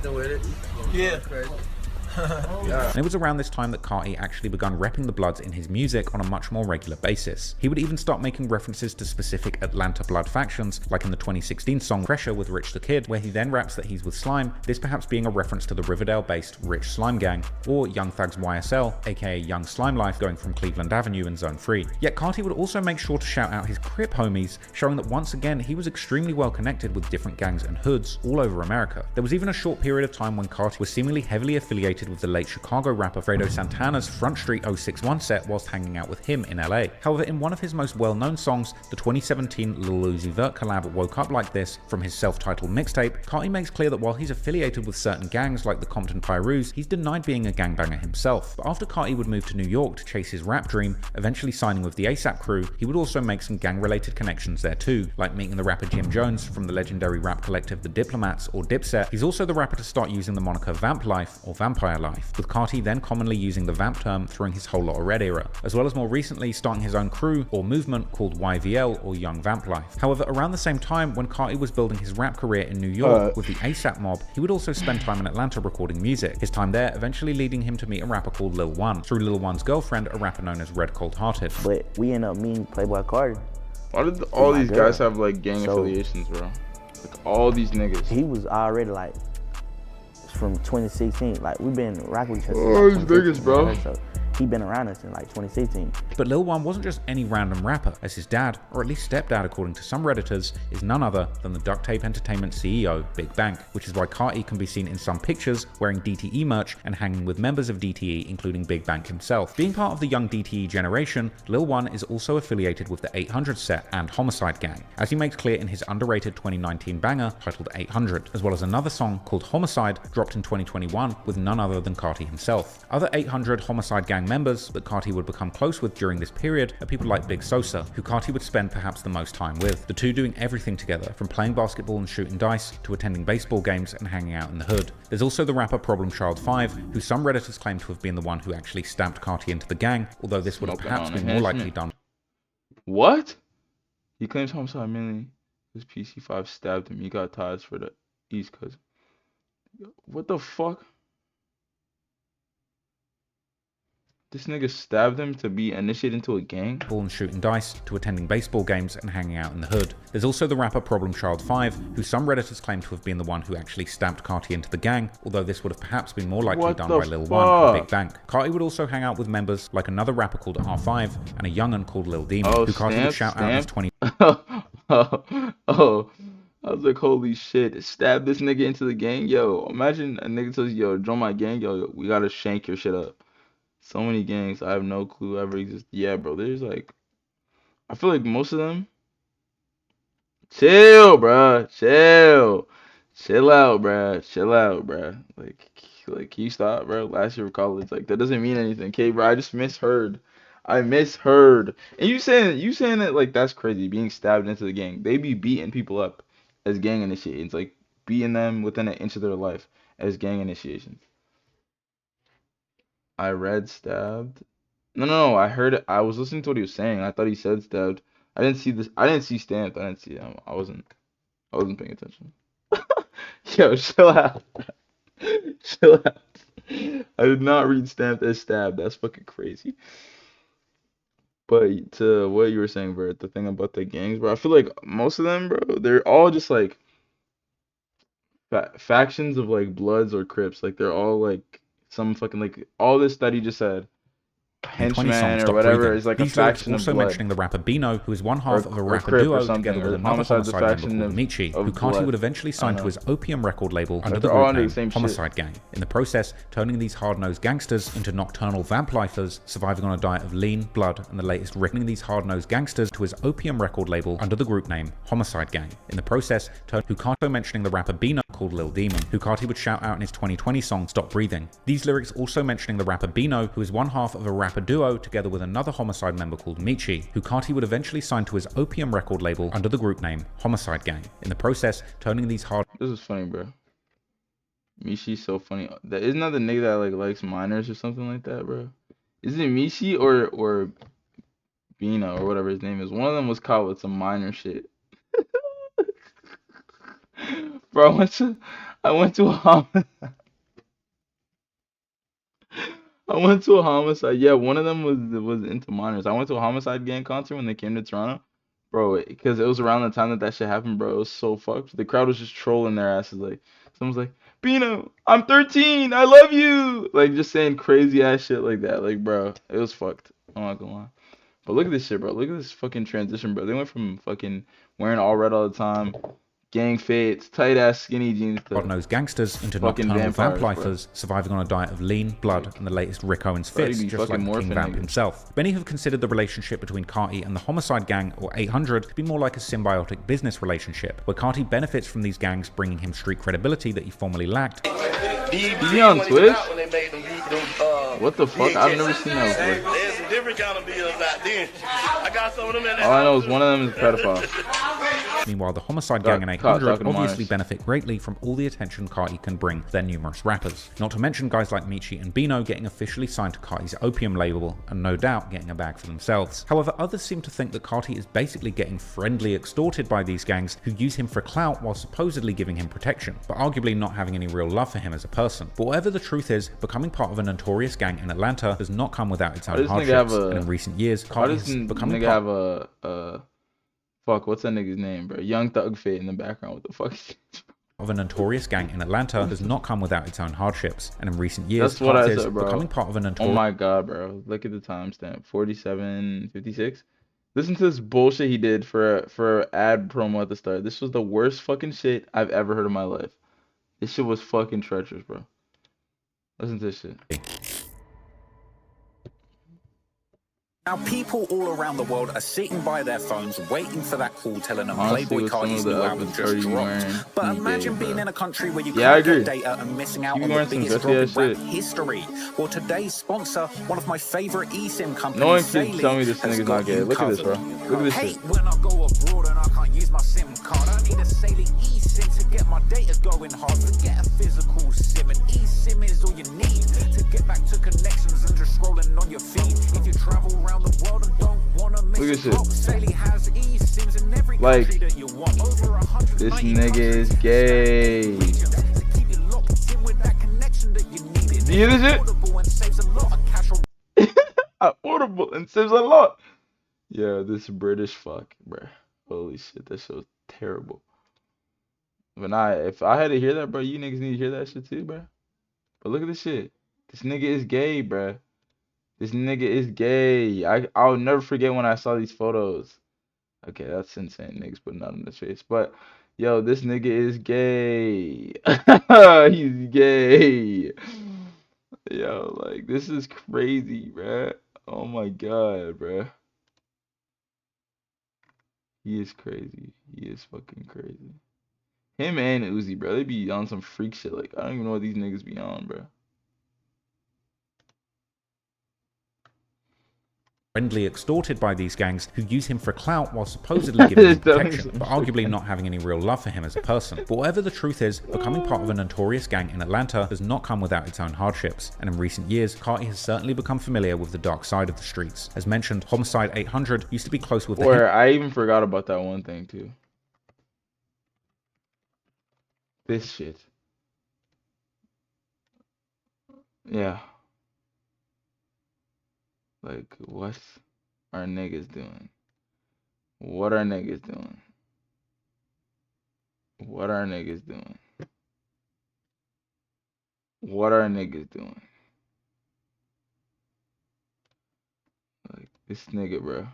With it. Yeah. And it was around this time that Carti actually begun repping the Bloods in his music on a much more regular basis. He would even start making references to specific Atlanta Blood factions, like in the 2016 song Pressure with Rich the Kid, where he then raps that he's with Slime, this perhaps being a reference to the Riverdale-based Rich Slime Gang, or Young Thug's YSL, aka Young Slime Life, going from Cleveland Avenue in Zone 3. Yet Carti would also make sure to shout out his Crip homies, showing that once again he was extremely well connected with different gangs and hoods all over America. There was even a short period of time when Carti was seemingly heavily affiliated with the late Chicago rapper Fredo Santana's Front Street 061 set whilst hanging out with him in LA. However, in one of his most well-known songs, the 2017 Lil Uzi Vert collab Woke Up Like This from his self-titled mixtape, Carti makes clear that while he's affiliated with certain gangs like the Compton Pyrus, he's denied being a gangbanger himself. But after Carti would move to New York to chase his rap dream, eventually signing with the ASAP crew, he would also make some gang-related connections there too, like meeting the rapper Jim Jones from the legendary rap collective The Diplomats or Dipset. He's also the rapper to start using the moniker Vamp Life or Vampire Life, with Carti then commonly using the vamp term throughout his Whole Lotta Red era, as well as more recently starting his own crew or movement called YVL or Young Vamp Life. However, around the same time when Carti was building his rap career in New York with the ASAP mob, he would also spend time in Atlanta recording music, his time there eventually leading him to meet a rapper called Lil One, through Lil One's girlfriend, a rapper known as Red Cold Hearted. But we end up meeting Playboi Carti. Why did all these guys have like gang affiliations, bro? Like all these niggas. He was already like from 2016. Like we've been rocking with each other. Oh, these niggas, bro. So he been around us since like 2016. But Lil One wasn't just any random rapper, as his dad, or at least stepdad according to some Redditors, is none other than the Duct Tape Entertainment CEO, Big Bank, which is why Carti can be seen in some pictures wearing DTE merch and hanging with members of DTE, including Big Bank himself. Being part of the young DTE generation, Lil One is also affiliated with the 800 set and Homicide Gang, as he makes clear in his underrated 2019 banger titled 800, as well as another song called Homicide, dropped in 2021 with none other than Carti himself. Other 800 Homicide Gang members that Carti would become close with during this period are people like Big Sosa, who Carti would spend perhaps the most time with, the two doing everything together, from playing basketball and shooting dice to attending baseball games and hanging out in the hood. There's also the rapper Problem Child 5, who some Redditors claim to have been the one who actually stamped Carti into the gang, although this would have perhaps been more likely done. What? He claims homicide mainly because PC5 stabbed him. He got ties for the East Coast. What the fuck? This nigga stabbed him to be initiated into a gang? Ball and shooting dice, to attending baseball games and hanging out in the hood. There's also the rapper Problem Child 5, who some Redditors claim to have been the one who actually stamped Carti into the gang, although this would have perhaps been more likely done by Lil One or Big Bank. Carti would also hang out with members like another rapper called R5 and a young'un called Lil Demon, who Carti would shout out as 20. I was like, holy shit, stab this nigga into the gang? Yo, imagine a nigga tells you, yo, join my gang, yo, we gotta shank your shit up. So many gangs, I have no clue ever exist. Yeah, bro, there's like, I feel like most of them, chill, bro, chill out, bro, like, Like, can you stop, bro? Last year of college, like that doesn't mean anything. Okay, bro, I just misheard. I misheard. And you saying that like that's crazy, being stabbed into the gang. They be beating people up as gang initiations, like beating them within an inch of their life as gang initiations. I read stabbed. No, I heard it. I was listening to what he was saying. I thought he said stabbed. I didn't see this. I didn't see stamped. I didn't see him. I wasn't paying attention. Yo, chill out. Chill out. I did not read stamped as stabbed. That's fucking crazy. But to what you were saying, bro, the thing about the gangs, bro, I feel like most of them, bro, they're all just like factions of like Bloods or Crips. Like they're all like some fucking like all this that he just said. 20 songs, Henchman or Stop whatever Breathing. is like These a lyrics faction of also blood. mentioning the rapper Bino, who is one half of a rapper Crip duo or something, together with or another Homicide, the homicide member faction called of- Michi, of who Carti blood. would eventually I sign know. to his Opium record label under Like, the they're all group under the name same shit. Homicide Gang, in the process turning these hard-nosed gangsters into nocturnal vamp lifers, surviving on a diet of lean, blood, and the latest reckoning these hard-nosed gangsters to his Opium record label under the group name Homicide Gang, in the process Carti mentioning the rapper Bino called Lil Demon, who Carti would shout out in his 2020 song Stop Breathing. These lyrics also mentioning the rapper Bino, who is one half of a rapper duo together with another Homicide member called Michi, who Carti would eventually sign to his Opium record label under the group name Homicide Gang, in the process turning these hard... This is funny, bro. Michi's so funny. Isn't that the nigga that like likes minors or something like that, bro? Is it Michi or Bino or whatever his name is? One of them was caught with some minor shit. Bro, I went to a homicide. I went to a homicide. Yeah, one of them was into minors. I went to a homicide gang concert when they came to Toronto, bro. Because it was around the time that shit happened, bro. It was so fucked. The crowd was just trolling their asses. Like someone's like, "Bino, I'm 13. I love you." Like just saying crazy ass shit like that. Like, bro, it was fucked. I'm not gonna lie. But look at this shit, bro. Look at this fucking transition, bro. They went from fucking wearing all red all the time, gang fades, tight ass skinny jeans to hard-nosed gangsters into fucking nocturnal vamp vampires, bro. lifers, surviving on a diet of lean, blood, and the latest Rick Owens Bro, fits, he be just like fucking the King morphing Vamp niggas. himself. Many have considered the relationship between Carti and the Homicide Gang, or 800, to be more like a symbiotic business relationship, where Carti benefits from these gangs bringing him street credibility that he formerly lacked. Is he on Twitch? What the fuck? I've never seen that before. There's some different kind of bills out there. I got some of them in there. All I know is one of them is a pedophile. Meanwhile, the Homicide Got Gang and caught 800 talking to obviously minors. benefit greatly from all the attention Carti can bring to their numerous rappers. Not to mention guys like Michi and Bino getting officially signed to Carti's Opium label, and no doubt getting a bag for themselves. However, others seem to think that Carti is basically getting friendly extorted by these gangs who use him for clout while supposedly giving him protection, but arguably not having any real love for him as a person. But whatever the truth is, becoming part of a notorious gang in Atlanta does not come without its Why own does nigga have hardships, a- and in recent years, Why Carti does is becoming nigga part... have a fuck? What's that nigga's name, bro? Young Thug Fit in the background. What the fuck? of a notorious gang in Atlanta does not come without its own hardships, and in recent years, That's what I Carti is said, bro. becoming part of a Oh notorious... my god, bro. Look at the timestamp. 47:56. Listen to this bullshit he did for a ad promo at the start. This was the worst fucking shit I've ever heard in my life. This shit was fucking treacherous, bro. Listen to this shit. Now, people all around the world are sitting by their phones waiting for that call telling them Honestly, Playboi with some Carti's of the new outfits album just Cardi be wearing, dropped. But he imagine gay, being bro. in a country where you Yeah, I can't agree. get data and missing out You on wearing the some biggest dressy drop in ass rap shit. history. Well, today's sponsor, one of my favorite eSIM companies, No one can Saley, tell me this has nigga's got not gay. you Look at this, bro. covered. Look at this Hey, shit. when I go abroad and I can't use my SIM card, I need a Saley eSIM to get my data going hard. Forget a physical SIM, an eSIM is all you need to get back to connections and just scrolling on your feed. If you travel around the world and don't want to miss Look a at shit. drop, Saley has eSIMs in every Like, country that you want. Over 100 this nigga is gay. Do you hear this shit? Affordable and saves a lot. Yeah, this British fuck, bruh. Holy shit, that show's terrible. But if I had to hear that, bro, you niggas need to hear that shit too, bruh. But look at this shit. This nigga is gay, bruh. This nigga is gay. I'll never forget when I saw these photos. Okay, that's insane. Niggas putting out in his face. But yo, this nigga is gay. He's gay. Yo, like this is crazy, bruh. Oh my god, bruh. He is crazy. He is fucking crazy. Him and Uzi, bro, they be on some freak shit. Like, I don't even know what these niggas be on, bro. Friendly extorted by these gangs who use him for clout while supposedly giving him protection, but arguably not having any real love for him as a person. But whatever the truth is, becoming part of a notorious gang in Atlanta does not come without its own hardships, and in recent years, Carti has certainly become familiar with the dark side of the streets. As mentioned, Homicide 800 used to be close with the Or I even forgot about that one thing too. This shit. Yeah. Like, what are niggas doing? What are niggas doing? What are niggas doing? What are niggas doing? Like, this nigga, bro.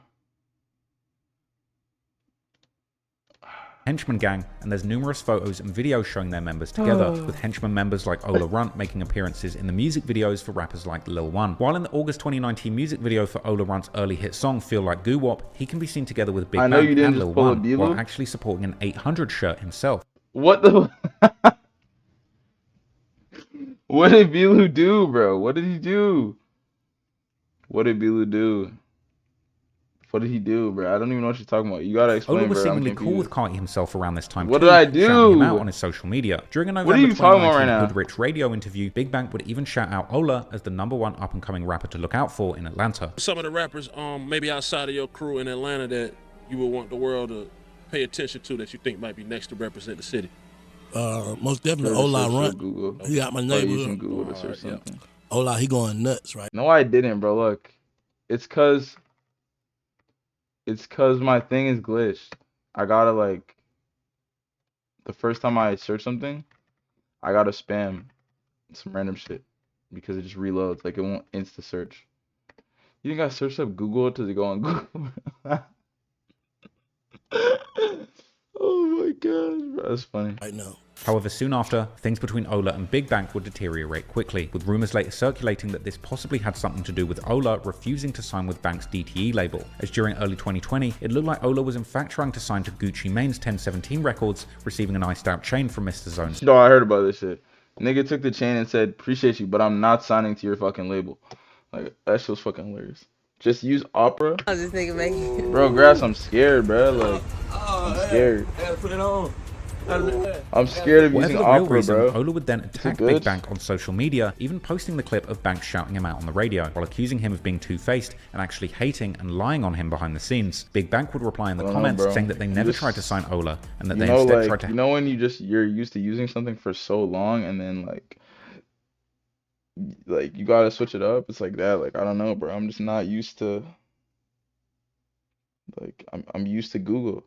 Henchman gang, and there's numerous photos and videos showing their members together, with henchman members like Ola Runt making appearances in the music videos for rappers like Lil One. While in the August 2019 music video for Ola Runt's early hit song Feel Like Goo Wop, he can be seen together with Big Bang and Lil One, while actually supporting an 800 shirt himself. What the? What did Bilu do, bro? What did he do? What did Bilu do? What did he do, bro? I don't even know what you're talking about. You gotta explain, Ola was bro. seemingly cool with Carti himself around this time. What did I do? Shouting him out on his social media. During a November What are you talking about right 2019 now? Hood Rich radio interview, Big Bang would even shout out Ola as the #1 up-and-coming rapper to look out for in Atlanta. Some of the rappers, maybe outside of your crew in Atlanta that you would want the world to pay attention to that you think might be next to represent the city. Most definitely Ola Runt. He got my neighborhood. Google this or something. Ola, he going nuts, right? No, I didn't, bro. Look, it's cause my thing is glitched. I gotta, like, the first time I search something, I gotta spam some random shit because it just reloads. Like, it won't insta search. You think I searched up Google to go on Google? Oh my gosh, bro, that's funny. I know. However, soon after, things between Ola and Big Bang would deteriorate quickly, with rumors later circulating that this possibly had something to do with Ola refusing to sign with Bank's DTE label, as during early 2020, it looked like Ola was in fact trying to sign to Gucci Mane's 1017 Records, receiving an iced out chain from Mr. Zone's. No, I heard about this shit. Nigga took the chain and said, appreciate you, but I'm not signing to your fucking label. Like, that shit was fucking hilarious. Just use Opera. How's this nigga making? Bro, Grass, I'm scared, bro. Like, I'm scared. Put it on. I'm scared of using Whatever the real Opera, reason, bro. Ola would then attack Big Bang on social media, even posting the clip of Banks shouting him out on the radio, while accusing him of being two-faced and actually hating and lying on him behind the scenes. Big Bang would reply in the comments saying that they never tried to sign Ola, and that they instead tried to... You know when you're used to using something for so long, and then, like you gotta switch it up? It's like that. Like, I don't know, bro. I'm just not used to... Like, I'm used to Google.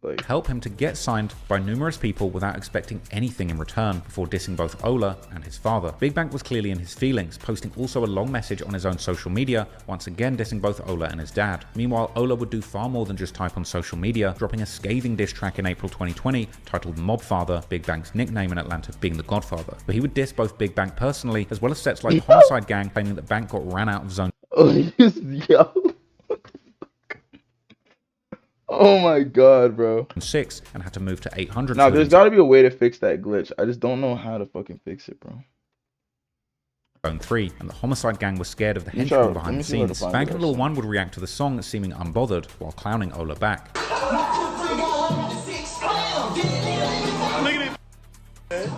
Like, help him to get signed by numerous people without expecting anything in return, before dissing both Ola and his father. Big Bang was clearly in his feelings, posting also a long message on his own social media, once again dissing both Ola and his dad. Meanwhile, Ola would do far more than just type on social media, dropping a scathing diss track in April 2020 titled Mob Father, Big Bang's nickname in Atlanta being the Godfather. But he would diss both Big Bang personally, as well as sets like Homicide Gang, claiming that Bang got ran out of zone. Yo. Oh my god, bro. 6 and had to move to 800. Nah, there's gotta be a way to fix that glitch. I just don't know how to fucking fix it, bro. Zone 3, and the Homicide Gang was scared of the henchmen behind the scenes. Bang and Lil One would react to the song seeming unbothered, while clowning Ola back. Look at this, man.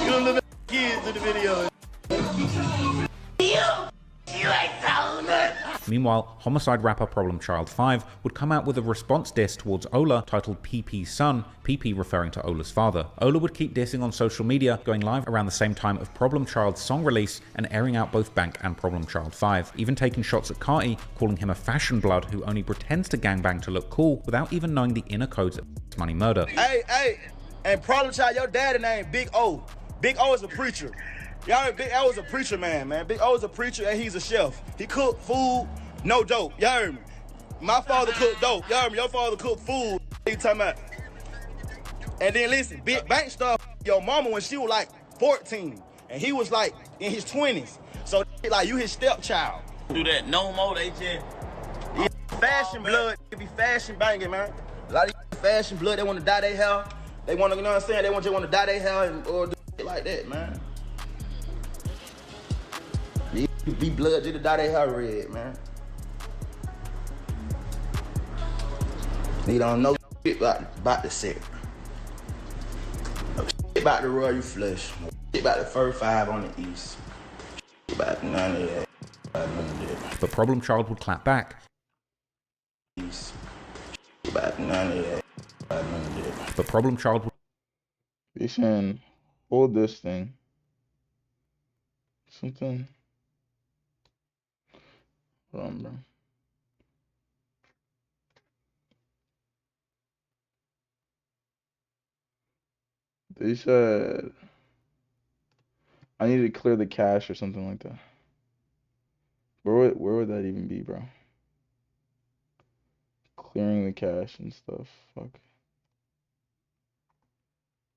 You don't live kids in the video. Meanwhile, Homicide rapper Problem Child 5 would come out with a response diss towards Ola titled PP's Son, PP referring to Ola's father. Ola would keep dissing on social media, going live around the same time of Problem Child's song release and airing out both Bank and Problem Child 5, even taking shots at Carti, calling him a fashion blood who only pretends to gangbang to look cool without even knowing the inner codes of money murder. Hey, and Problem Child, your daddy name Big O. Big O is a preacher. Y'all heard Big O is a preacher, man. Big O is a preacher and he's a chef. He cooked food, no dope. Y'all heard me? My father cooked dope. Y'all heard me? Your father cooked food. You talking about? And then listen, Big Bank stuff your mama when she was like 14 and he was like in his 20s. So like you his stepchild. Do that no more. They just fashion blood. It be fashion banging, man. A lot of fashion blood. They want to dye their hair. They want to, you know what I'm saying? They just want to dye their hair and or do shit like that, man. You be blood just to dye their hair red, man. They don't know shit about the set. No shit about the royal flush. No shit about the first 5 on the east. About none of that. But Problem Child would clap back. About none of that. But Problem Child would... They saying, hold this thing. Something. Hold on, bro. They said I need to clear the cache or something like that. Where would that even be, bro? Clearing the cache and stuff. Fuck.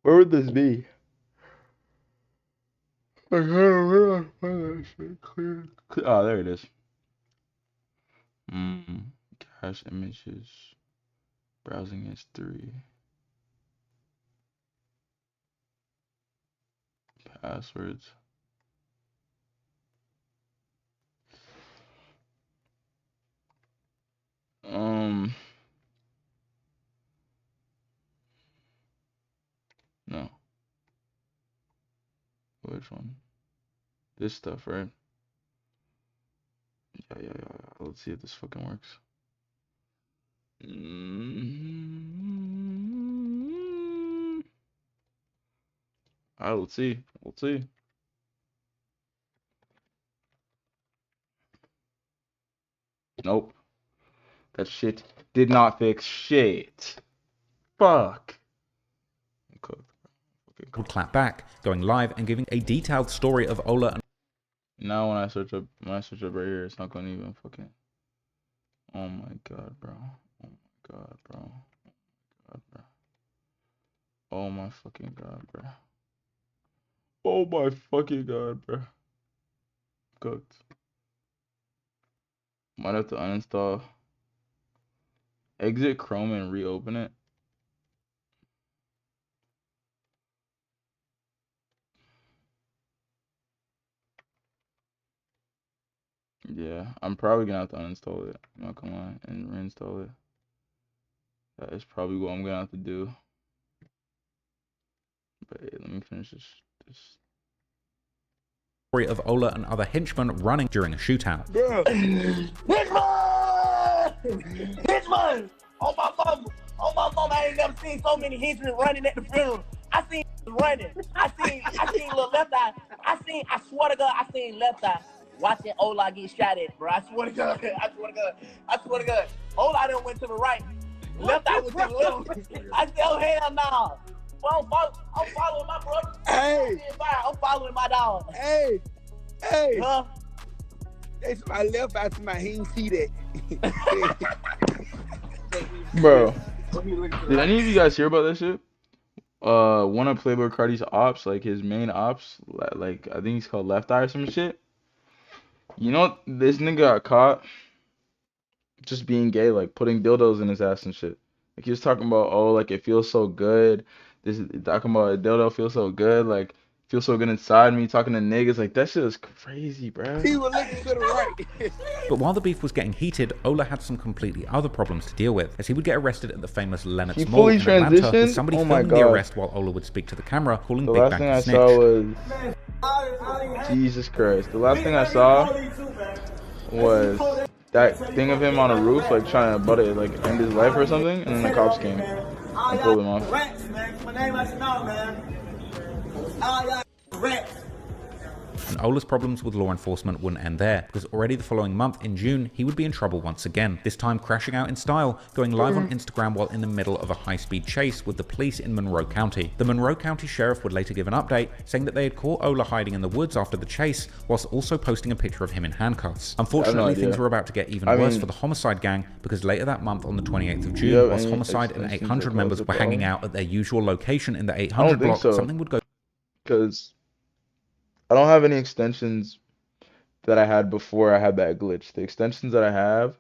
Where would this be? Oh, there it is. Cache images. Browsing history. Passwords. No. Which one? This stuff, right? Yeah. Let's see if this fucking works. Alright, let's see. We'll see. Nope. That shit did not fix shit. Fuck. would clap back, going live and giving a detailed story of Ola and... Now when I search up right here, it's not going to even fucking... Oh my god, bro. Oh my god, bro. Oh my fucking god, bro. Oh my fucking god, bro. Cooked. Might have to uninstall. Exit Chrome and reopen it. Yeah, I'm probably gonna have to uninstall it. I'm not gonna lie, and reinstall it. That is probably what I'm gonna have to do. But hey, let me finish this. Story of Ola and other henchmen running during a shootout. Bro. Henchman! Oh my mama, I ain't never seen so many henchmen running at the funeral. I seen running. I seen little Left Eye. I swear to God, I seen Left Eye watching Ola get shot at, bro. I swear to God. Ola done went to the right. Left Eye went to the left. I said, oh hell no. Well, I'm following my brother. Hey. I'm following my dog. Hey. Huh? That's my left eye to my he ain't see that. Bro, did any of you guys hear about that shit? One of Playboi Carti's ops, like his main ops, like I think he's called Left Eye or some shit. You know, this nigga got caught just being gay, like putting dildos in his ass and shit. Like he was talking about, oh, like it feels so good. This is talking about a dildo feels so good, like feels so good inside me. Talking to niggas, like that shit is crazy, bro. He was looking to the right. But while the beef was getting heated, Ola had some completely other problems to deal with, as he would get arrested at the famous Lennox Mall in Atlanta, with somebody filming the arrest while Ola would speak to the camera, calling Big Bang a snitch. The last thing I saw was Jesus Christ. The last thing I saw was that thing of him on a roof, like trying to end his life or something, and then the cops came and pulled him off. And Ola's problems with law enforcement wouldn't end there, because already the following month, in June, he would be in trouble once again, this time crashing out in style, going live on Instagram while in the middle of a high-speed chase with the police in Monroe County. The Monroe County Sheriff would later give an update, saying that they had caught Ola hiding in the woods after the chase, whilst also posting a picture of him in handcuffs. Unfortunately, things were about to get even worse for the Homicide gang, because later that month, on the 28th of June, whilst Homicide and 800 members were hanging out at their usual location in the 800 block, something would go... Because I don't have any extensions that I had before I had that glitch. The extensions that I have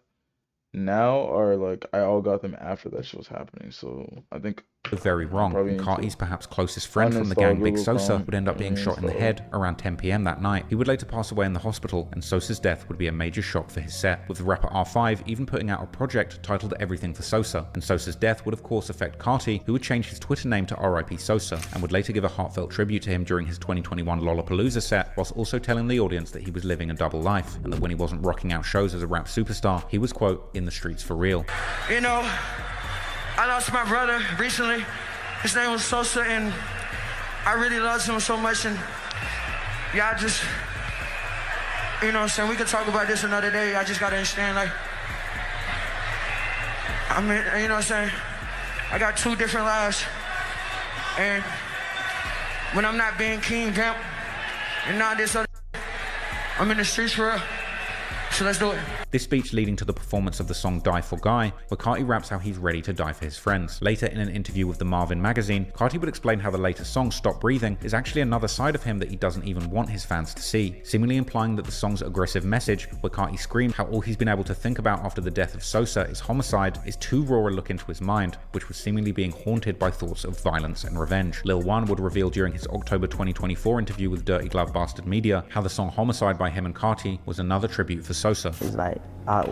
now are like I all got them after that shit was happening. So I think very wrong, and Carti's perhaps closest friend from the gang, Big Sosa, would end up being shot in the head around 10 p.m. that night. He would later pass away in the hospital, and Sosa's death would be a major shock for his set, with the rapper R5 even putting out a project titled Everything for Sosa. And Sosa's death would of course affect Carti, who would change his Twitter name to RIP Sosa, and would later give a heartfelt tribute to him during his 2021 Lollapalooza set, whilst also telling the audience that he was living a double life, and that when he wasn't rocking out shows as a rap superstar, he was, quote, in the streets for real. You know, I lost my brother recently. His name was Sosa, and I really loved him so much. And y'all just, you know what I'm saying, we could talk about this another day. I just gotta understand, like, I mean, you know what I'm saying, I got 2 different lives. And when I'm not being King Vamp and not this other, I'm in the streets for real. So let's do it. This speech leading to the performance of the song Die for Guy, where Carti raps how he's ready to die for his friends. Later, in an interview with the Marvin magazine, Carti would explain how the latest song, Stop Breathing, is actually another side of him that he doesn't even want his fans to see, seemingly implying that the song's aggressive message, where Carti screamed how all he's been able to think about after the death of Sosa is homicide, is too raw a look into his mind, which was seemingly being haunted by thoughts of violence and revenge. Lil Wan would reveal during his October 2024 interview with Dirty Glove Bastard Media how the song Homicide by him and Carti was another tribute for Sosa. It's like, all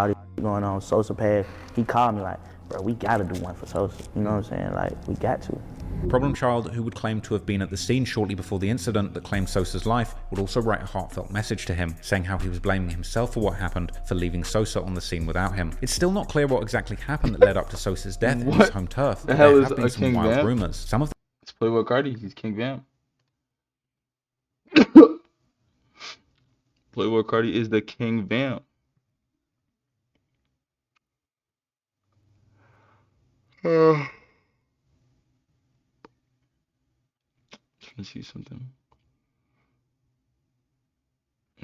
this going on, Sosa passed. He called me like, bro, we gotta do one for Sosa. You know what I'm saying? Like, we got to. Problem Child, who would claim to have been at the scene shortly before the incident that claimed Sosa's life, would also write a heartfelt message to him, saying how he was blaming himself for what happened for leaving Sosa on the scene without him. It's still not clear what exactly happened that led up to Sosa's death in his home turf. The hell there is have been some wild rumors. Some of It's Playboi Carti. He's King Vamp. Playboi Carti is the King Vamp. Trying to see something.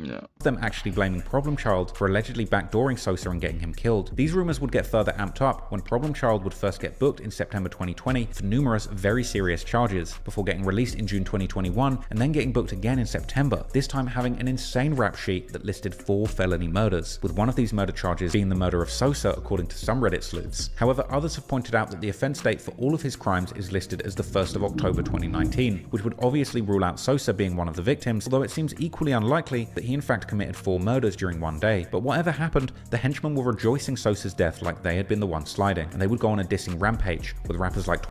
Yeah. Them actually blaming Problem Child for allegedly backdooring Sosa and getting him killed. These rumors would get further amped up when Problem Child would first get booked in September 2020 for numerous very serious charges, before getting released in June 2021 and then getting booked again in September, this time having an insane rap sheet that listed 4 felony murders, with one of these murder charges being the murder of Sosa according to some Reddit sleuths. However, others have pointed out that the offense date for all of his crimes is listed as the 1st of October 2019, which would obviously rule out Sosa being one of the victims, although it seems equally unlikely that he in fact committed 4 murders during one day. But whatever happened, the henchmen were rejoicing Sosa's death like they had been the ones sliding, and they would go on a dissing rampage, with rappers like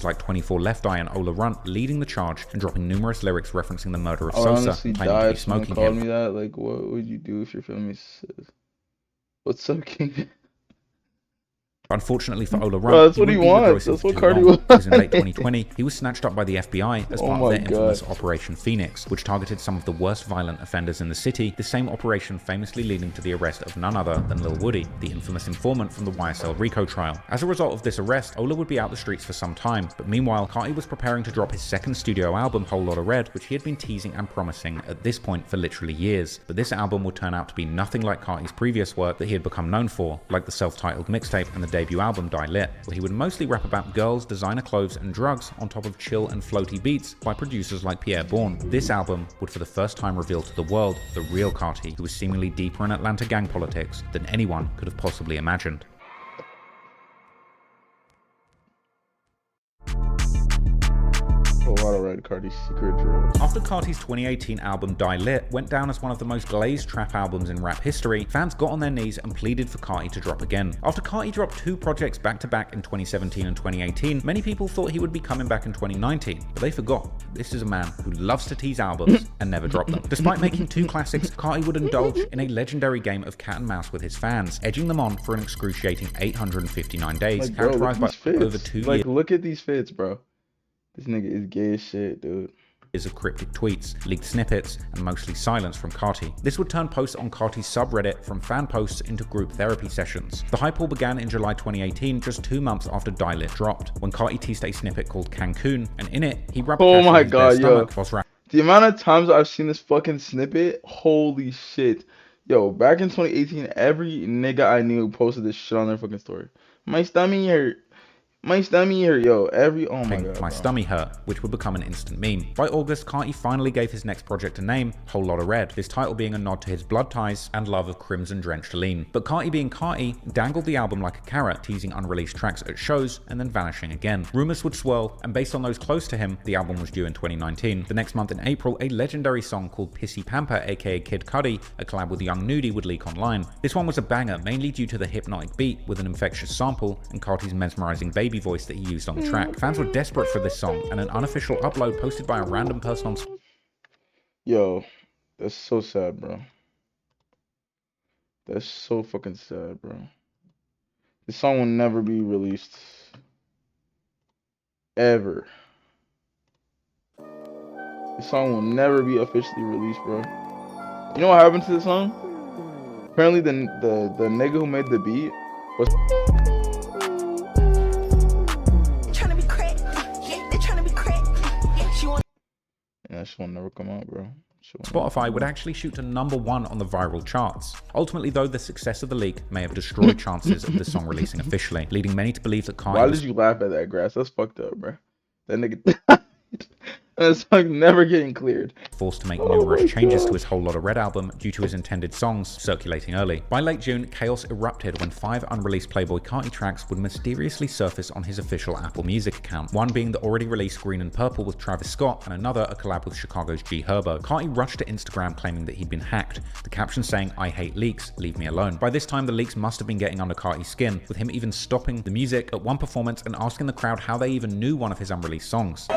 like 24 Left Eye and Ola Runt leading the charge and dropping numerous lyrics referencing the murder of Sosa, claiming to be smoking called him. me that. Like, what would you do if your family says, "What's up, King?" Unfortunately for Ola Runt, Bro, that's what he wants. That's what Carti wants. Because in late 2020, he was snatched up by the FBI as part of their infamous Operation Phoenix, which targeted some of the worst violent offenders in the city, the same operation famously leading to the arrest of none other than Lil Woody, the infamous informant from the YSL Rico trial. As a result of this arrest, Ola would be out the streets for some time, but meanwhile, Carti was preparing to drop his 2nd studio album, Whole Lotta Red, which he had been teasing and promising at this point for literally years. But this album would turn out to be nothing like Carti's previous work that he had become known for, like the self-titled mixtape and the debut album Die Lit, where he would mostly rap about girls, designer clothes, and drugs on top of chill and floaty beats by producers like Pierre Bourne. This album would for the first time reveal to the world the real Carti, who was seemingly deeper in Atlanta gang politics than anyone could have possibly imagined. Carti's secret drugs. After Carti's 2018 album Die Lit went down as one of the most glazed trap albums in rap history, fans got on their knees and pleaded for Carti to drop again. After Carti dropped 2 projects back to back in 2017 and 2018, many people thought he would be coming back in 2019, but they forgot this is a man who loves to tease albums and never drop them. Despite making 2 classics, Carti would indulge in a legendary game of cat and mouse with his fans, edging them on for an excruciating 859 days, characterized by over 2 years. Look at these fits, bro. This nigga is gay as shit, dude. Of cryptic tweets, leaked snippets, and mostly silence from Carti. This would turn posts on Carti's subreddit from fan posts into group therapy sessions. The hype all began in July 2018, just 2 months after Die Lit dropped, when Carti teased a snippet called Cancun, and in it, he rubbed oh my god, yo. The amount of times I've seen this fucking snippet, holy shit. Yo, back in 2018, every nigga I knew posted this shit on their fucking story. My stomach hurt. My stomach hurt, yo. Oh my god. My Stummy Hurt, which would become an instant meme. By August, Carti finally gave his next project a name, Whole Lotta Red, this title being a nod to his blood ties and love of crimson-drenched lean. But Carti being Carti, dangled the album like a carrot, teasing unreleased tracks at shows and then vanishing again. Rumors would swirl, and based on those close to him, the album was due in 2019. The next month in April, a legendary song called Pissy Pamper, aka Kid Cudi, a collab with Young Nudie, would leak online. This one was a banger, mainly due to the hypnotic beat with an infectious sample and Carti's mesmerizing baby voice that he used on the track. Fans were desperate for this song, and an unofficial upload posted by a random person on... Yo, that's so sad, bro. That's so fucking sad, bro. This song will never be released. Ever. This song will never be officially released, bro. You know what happened to this song? Apparently the nigga who made the beat was... Yeah, this one never come out, bro. Spotify would actually shoot to #1 on the viral charts. Ultimately, though, the success of the leak may have destroyed chances of the song releasing officially, leading many to believe that Carti... Why did you laugh at that, Grass? That's fucked up, bro. That nigga... That song never getting cleared. Forced to make numerous changes to his Whole Lotta Red album due to his intended songs circulating early. By late June, chaos erupted when 5 unreleased Playboi Carti tracks would mysteriously surface on his official Apple Music account. One being the already released Green and Purple with Travis Scott, and another a collab with Chicago's G Herbo. Carti rushed to Instagram claiming that he'd been hacked, the caption saying, "I hate leaks, leave me alone." By this time, the leaks must have been getting under Carti's skin, with him even stopping the music at one performance and asking the crowd how they even knew one of his unreleased songs.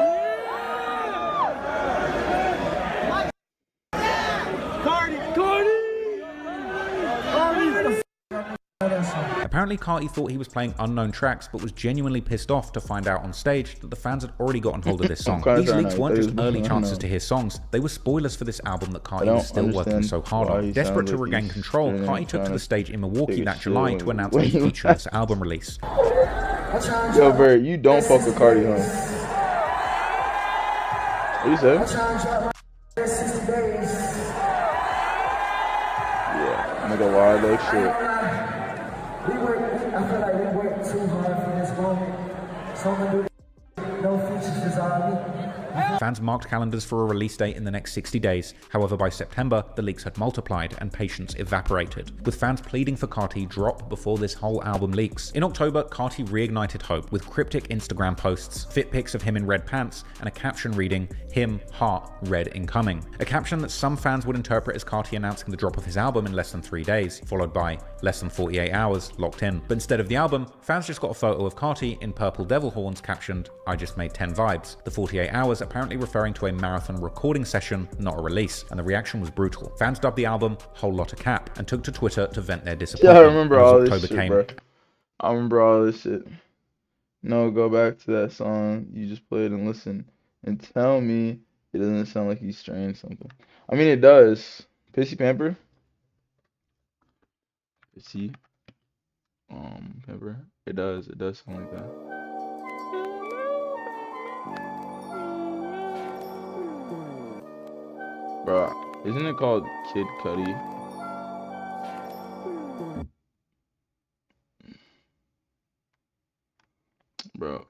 Apparently, Carti thought he was playing unknown tracks, but was genuinely pissed off to find out on stage that the fans had already gotten hold of this song. These leaks weren't just early chances to hear songs, they were spoilers for this album that Carti was still working so hard on. Desperate to regain control, Carti took to the stage in Milwaukee that July to announce a featureless album release. Yo, Bert, you don't fuck with Carti, huh? What you say? Yeah, nigga wild like shit. I feel like we worked too hard for this moment. So I'm gonna do no features, just all me. Fans marked calendars for a release date in the next 60 days. However, by September, the leaks had multiplied and patience evaporated, with fans pleading for Carti drop before this whole album leaks. In October, Carti reignited hope with cryptic Instagram posts, fit pics of him in red pants, and a caption reading, "Him, heart, red incoming." A caption that some fans would interpret as Carti announcing the drop of his album in less than 3 days, followed by less than 48 hours locked in. But instead of the album, fans just got a photo of Carti in purple devil horns captioned, "I just made 10 vibes." The 48 hours apparently referring to a marathon recording session, not a release, and the reaction was brutal. Fans dubbed the album Whole Lotta Cap and took to Twitter to vent their disappointment. Yeah, I remember all this shit, bro. I remember all this shit. No, go back to that song you just played and listen and tell me it doesn't sound like he's straying something. I mean, it does. Pissy Pamper? Pissy Pamper? It does sound like that. Bro, isn't it called Kid Cudi? Bro,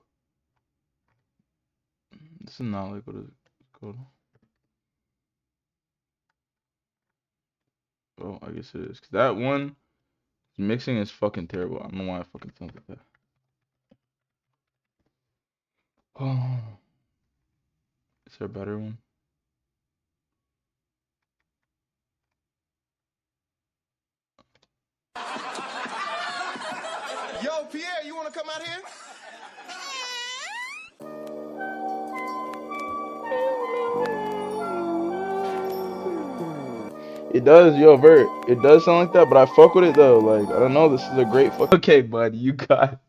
this is not like what it's called. Oh, I guess it is. 'Cause that one mixing is fucking terrible. I don't know why I fucking sound like that. Oh, is there a better one? Yo, Pierre, you want to come out here? It does, yo, Vert. It does sound like that, but I fuck with it though. Like, I don't know. This is a great fuck. Okay, buddy, you got.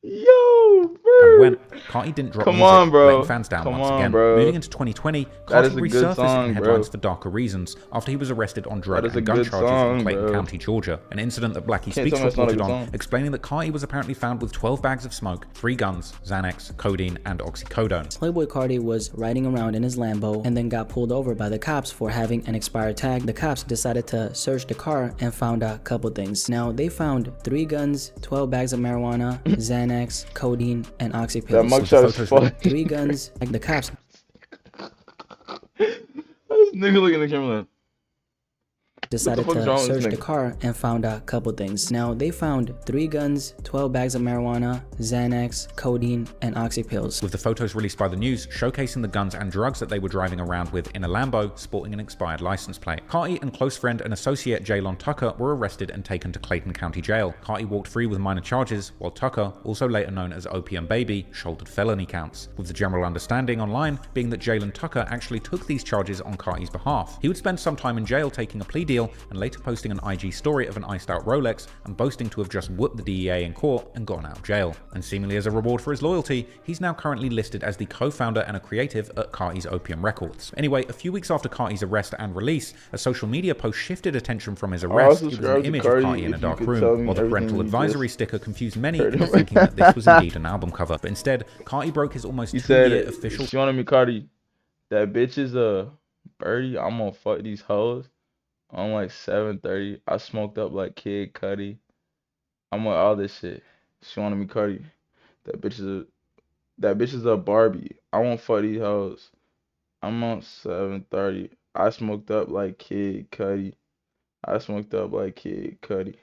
Yo, Vert. and went, Carti didn't drop Come music, on, bro. letting fans down Come once on, again. bro. Moving into 2020, That is Carti a good resurfaced song, in headlines bro. for darker reasons after he was arrested on drug That is a and gun good charges song, in Clayton bro. County, Georgia. An incident that Blackie Can't Speaks tell me it's not a reported good on, song. explaining that Carti was apparently found with 12 bags of smoke, 3 guns, Xanax, codeine, and oxycodone. Playboi Carti was riding around in his Lambo and then got pulled over by the cops for having an expired tag. The cops decided to search the car and found a couple things. Now, they found 3 guns, 12 bags of marijuana, Xanax, codeine, and oxy That pills. mugshot is funny. 3 guns, like the cops. This nigga looking at the camera like, Decided What the fuck is wrong to with this search the nigga? car and found a couple things. Now, they found 3 guns, 12 bags of marijuana, Xanax, codeine, and oxy pills. With the photos released by the news showcasing the guns and drugs that they were driving around with in a Lambo sporting an expired license plate. Carti and close friend and associate Jaylon Tucker were arrested and taken to Clayton County Jail. Carti walked free with minor charges, while Tucker, also later known as Opium Baby, shouldered felony counts, with the general understanding online being that Jaylon Tucker actually took these charges on Carti's behalf. He would spend some time in jail taking a plea deal and later posting an IG story of an iced out Rolex and boasting to have just whooped the DEA in court and gotten out of jail. And seemingly as a reward for his loyalty, he's now currently listed as the co-founder and a creative at Carti's Opium Records. Anyway, a few weeks after Carti's arrest and release, a social media post shifted attention from his arrest. It was an image of Carti in a dark room, while the parental advisory sticker confused many into thinking that this was indeed an album cover. But instead, Carti broke his almost 2-year official... She wanted me, Carti, that bitch is a birdie. I'm gonna fuck these hoes. On like 7:30, I smoked up like Kid Cudi. I'm with all this shit. She wanted me, Carti. That bitch is a Barbie. I won't fuck these hoes. I'm on 7:30. I smoked up like Kid Cudi. I smoked up like Kid Cudi.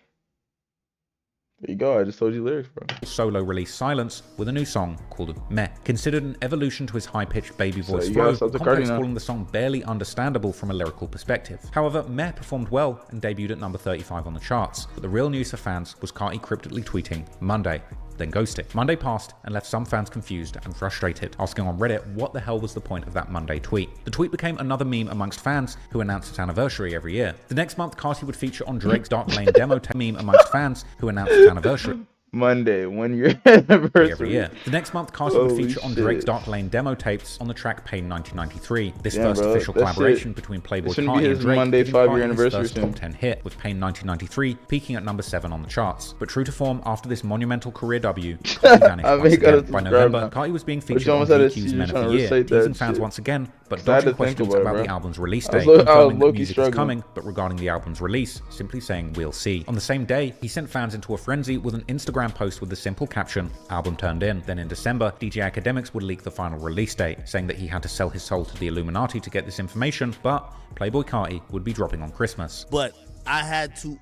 There you go. I just told you lyrics, bro. Solo release Silence with a new song called Meh. Considered an evolution to his high-pitched baby voice you flow, gotta stop the Complex Carti now. calling the song barely understandable from a lyrical perspective. However, Meh performed well and debuted at number 35 on the charts. But the real news for fans was Carti cryptically tweeting Monday, then ghosted. Monday passed and left some fans confused and frustrated, asking on Reddit what the hell was the point of that Monday tweet. The tweet became another meme amongst fans who announced its anniversary every year. The next month, Carti would feature on Drake's Dark Lane demo tape meme amongst fans who announced its anniversary. Monday, 1 year anniversary. Every year. The next month, Carti would feature on Drake's Dark Lane demo tapes on the track Pain 1993. This first official collaboration between Playboi Carti and Drake, Monday giving 5-year Carti his anniversary first soon. top 10 hit, with Pain 1993 peaking at number 7 on the charts. But true to form, after this monumental career debut, Carti vanished once again. By November, Carti was being featured on GQ's Men of the Year, teasing fans once again, but dodging questions about the album's release date, confirming that music is coming, but regarding the album's release, simply saying we'll see. On the same day, he sent fans into a frenzy with an Instagram post with the simple caption, album turned in. Then in December, DJ Academics would leak the final release date, saying that he had to sell his soul to the Illuminati to get this information, but Playboi Carti would be dropping on Christmas. But I had to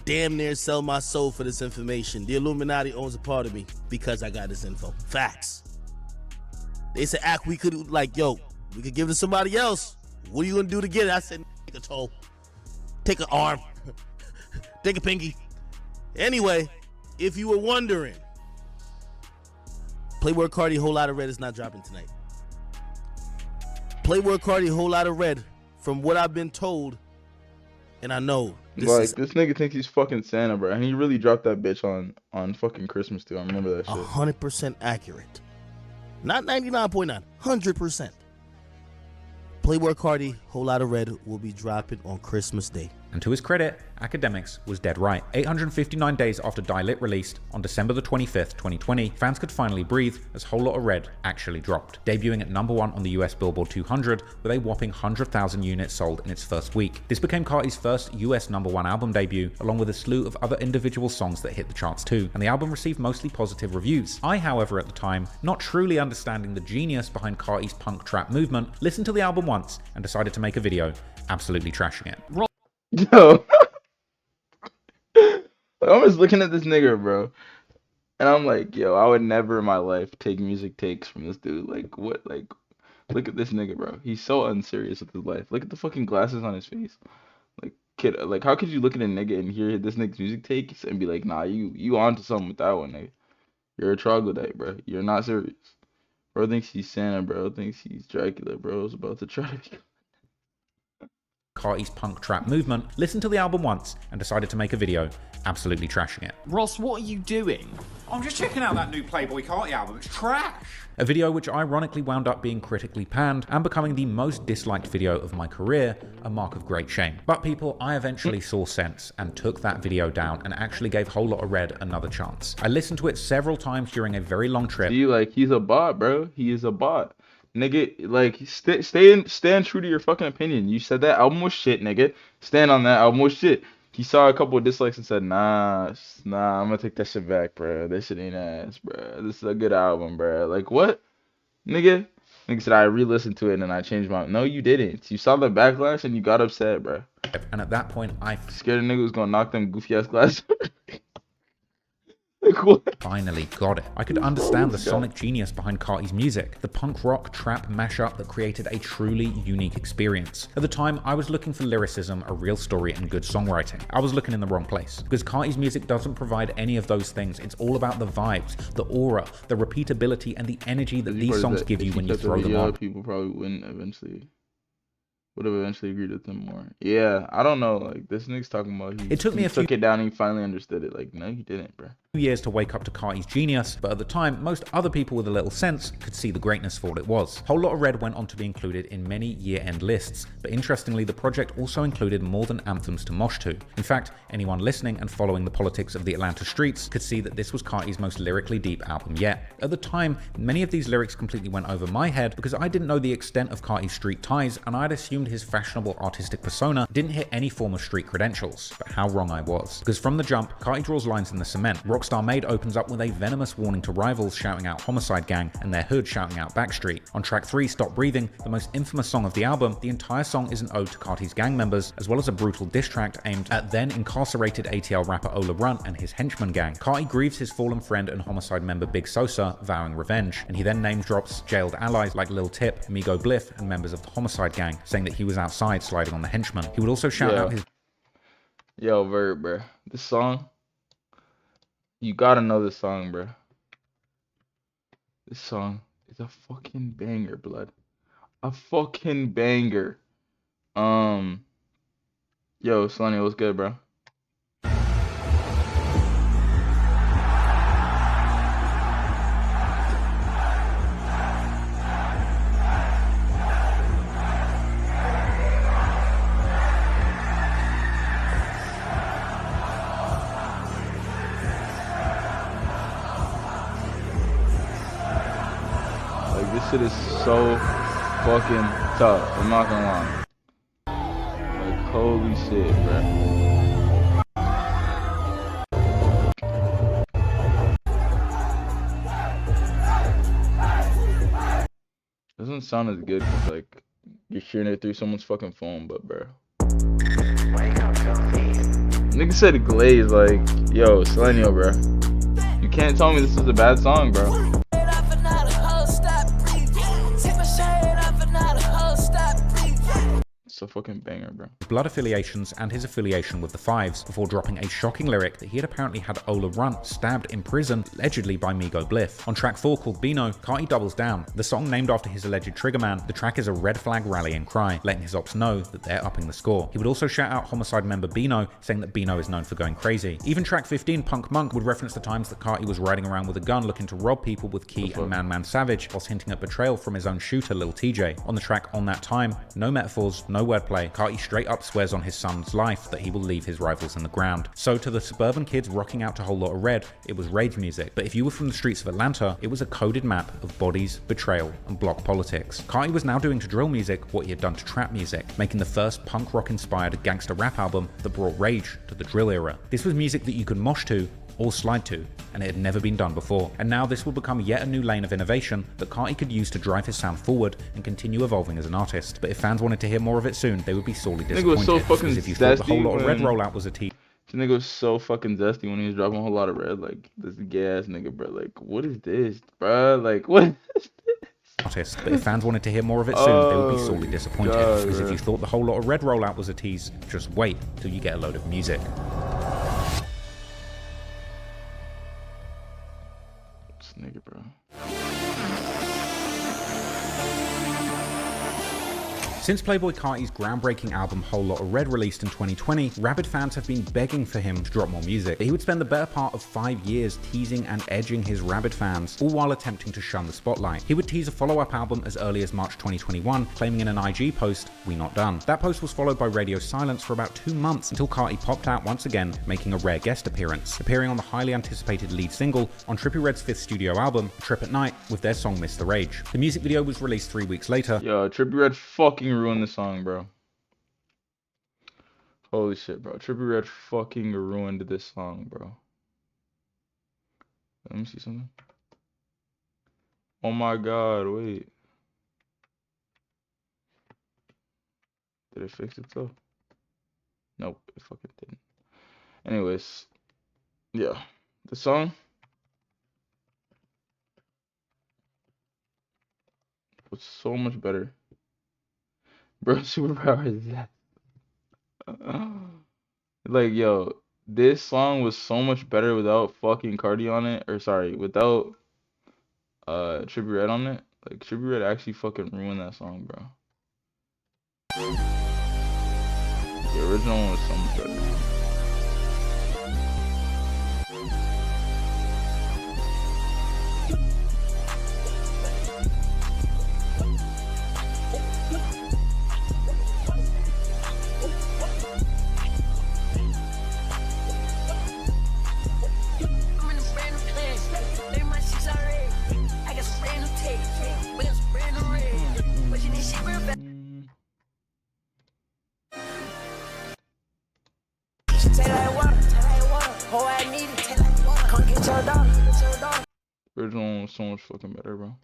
damn near sell my soul for this information. The Illuminati owns a part of me because I got this info. Facts. They said, we could, like, yo, we could give it to somebody else. What are you gonna do to get it? I said, take a toe, take an arm, take a pinky. Anyway, if you were wondering, Playboi Carti, Whole Lotta Red is not dropping tonight. Playboi Carti, Whole Lotta Red, from what I've been told, and I know. This nigga thinks he's fucking Santa, bro. And he really dropped that bitch on fucking Christmas too. I remember that shit. 100% accurate. Not 99.9, 100%. Playboi Carti, Whole Lotta Red will be dropping on Christmas Day. And to his credit, Academics was dead right. 859 days after Die Lit released, on December the 25th, 2020, fans could finally breathe as Whole Lotta Red actually dropped, debuting at number 1 on the US Billboard 200 with a whopping 100,000 units sold in its first week. This became Carti's first US number 1 album debut, along with a slew of other individual songs that hit the charts too, and the album received mostly positive reviews. I, however, at the time, not truly understanding the genius behind Carti's punk trap movement, listened to the album once and decided to make a video absolutely trashing it. Yo. I'm just looking at this nigga, bro. And I'm like, yo, I would never in my life take music takes from this dude. Like, what? Like, look at this nigga, bro. He's so unserious with his life. Look at the fucking glasses on his face. Like, kid, like, how could you look at a nigga and hear this nigga's music takes and be like, nah, you onto something with that one, nigga. You're a troglodyte, bro. You're not serious. Bro thinks he's Santa, bro. Thinks he's Dracula, bro. Is about to try to be... Carti's punk trap movement, listened to the album once and decided to make a video absolutely trashing it. Ross, what are you doing? I'm just checking out that new Playboi Carti album, it's trash! A video which ironically wound up being critically panned and becoming the most disliked video of my career, a mark of great shame. But people, I eventually saw sense and took that video down and actually gave Whole Lotta Red another chance. I listened to it several times during a very long trip. See, like, he's a bot, bro. He is a bot. Nigga, like, stand true to your fucking opinion. You said that album was shit, nigga. Stand on that album was shit. He saw a couple of dislikes and said, nah, I'm gonna take that shit back, bro. That shit ain't ass, bro. This is a good album, bro. Like, what? Nigga said, I re-listened to it and I changed my... No, you didn't. You saw the backlash and you got upset, bro. And at that point, I scared a nigga was gonna knock them goofy-ass glasses. Like, what? Finally got it. I could understand the sonic genius behind Carti's music, the punk rock trap mashup that created a truly unique experience. At the time, I was looking for lyricism, a real story, and good songwriting. I was looking in the wrong place, because Carti's music doesn't provide any of those things. It's all about the vibes, the aura, the repeatability, and the energy that these songs give you when you throw them on. People probably would have eventually agreed with him more. Yeah, I don't know. Like, this nigga's talking about he took it down and he finally understood it. Like, no, he didn't, bro. Years to wake up to Carti's genius, but at the time, most other people with a little sense could see the greatness for what it was. Whole Lotta Red went on to be included in many year-end lists, but interestingly, the project also included more than anthems to mosh to. In fact, anyone listening and following the politics of the Atlanta streets could see that this was Carti's most lyrically deep album yet. At the time, many of these lyrics completely went over my head because I didn't know the extent of Carti's street ties, and I'd assumed his fashionable artistic persona didn't hit any form of street credentials. But how wrong I was. Because from the jump, Carti draws lines in the cement. Rockstar Made opens up with a venomous warning to rivals shouting out Homicide Gang and their hood shouting out Backstreet. On track 3, Stop Breathing, the most infamous song of the album, the entire song is an ode to Carti's gang members, as well as a brutal diss track aimed at then incarcerated ATL rapper Ola Runt and his henchman gang. Carti grieves his fallen friend and Homicide member Big Sosa, vowing revenge, and he then name drops jailed allies like Lil Tip, Migo Bliff, and members of the Homicide Gang, saying that he was outside sliding on the henchman. He would also shout out his... Yo, Vert, bro. This song... You gotta know this song, bro. This song is a fucking banger, blood. A fucking banger. Yo, Sonny, what's good, bro? This shit is so fucking tough. I'm not gonna lie. Like, holy shit, bro. Doesn't sound as good as like you're hearing it through someone's fucking phone, but bro. Nigga said glaze, like, yo, Selenio, bro. You can't tell me this is a bad song, bro. It's a fucking banger, bro. Blood affiliations and his affiliation with the Fives before dropping a shocking lyric that he had apparently had Ola Runt stabbed in prison, allegedly by Migo Bliff. On track 4 called Bino, Carti doubles down. The song named after his alleged triggerman, the track is a red flag rallying cry, letting his ops know that they're upping the score. He would also shout out Homicide member Bino, saying that Bino is known for going crazy. Even track 15, Punk Monk, would reference the times that Carti was riding around with a gun looking to rob people with Key and Man Savage, whilst hinting at betrayal from his own shooter, Lil TJ. On the track On That Time, no metaphors, no wordplay, Carti straight up swears on his son's life that he will leave his rivals in the ground. So to the suburban kids rocking out to Whole Lotta Red, it was rage music. But if you were from the streets of Atlanta, it was a coded map of bodies, betrayal, and block politics. Carti was now doing to drill music what he had done to trap music, making the first punk rock inspired gangster rap album that brought rage to the drill era. This was music that you could mosh to or slide to, and it had never been done before. And now this will become yet a new lane of innovation that Carti could use to drive his sound forward and continue evolving as an artist. But if fans wanted to hear more of it soon, they would be sorely disappointed. So fucking because if you thought the Whole Lotta Red rollout was a tease, this nigga was so fucking zesty when he was dropping a whole lot of red. Like, this gay ass nigga, bro. Like, what is this, bro? Like, what? But if fans wanted to hear more of it soon, they would be sorely disappointed. Because if you thought the Whole Lotta Red rollout was a tease, just wait till you get a load of music. Nigga, bro. Since Playboi Carti's groundbreaking album Whole Lotta Red released in 2020, rabid fans have been begging for him to drop more music. But he would spend the better part of 5 years teasing and edging his rabid fans, all while attempting to shun the spotlight. He would tease a follow-up album as early as March 2021, claiming in an IG post, "We not done." That post was followed by radio silence for about 2 months until Carti popped out once again, making a rare guest appearance, appearing on the highly anticipated lead single on Trippie Redd's 5th studio album, Trip at Night, with their song Miss the Rage. The music video was released 3 weeks later. Yo, Trippie Redd fucking ruined the song, bro. Holy shit, bro. Trippie Redd fucking ruined this song, bro. Let me see something. Oh my god, wait. Did it fix itself? Nope, it fucking didn't. Anyways, yeah. The song was so much better. Bro, superpower is that. Like, yo, this song was so much better without fucking Carti on it. Or sorry, without Trippie Redd on it. Like, Trippie Redd actually fucking ruined that song, bro. The original one was so much better. Original one was so much fucking better, bro.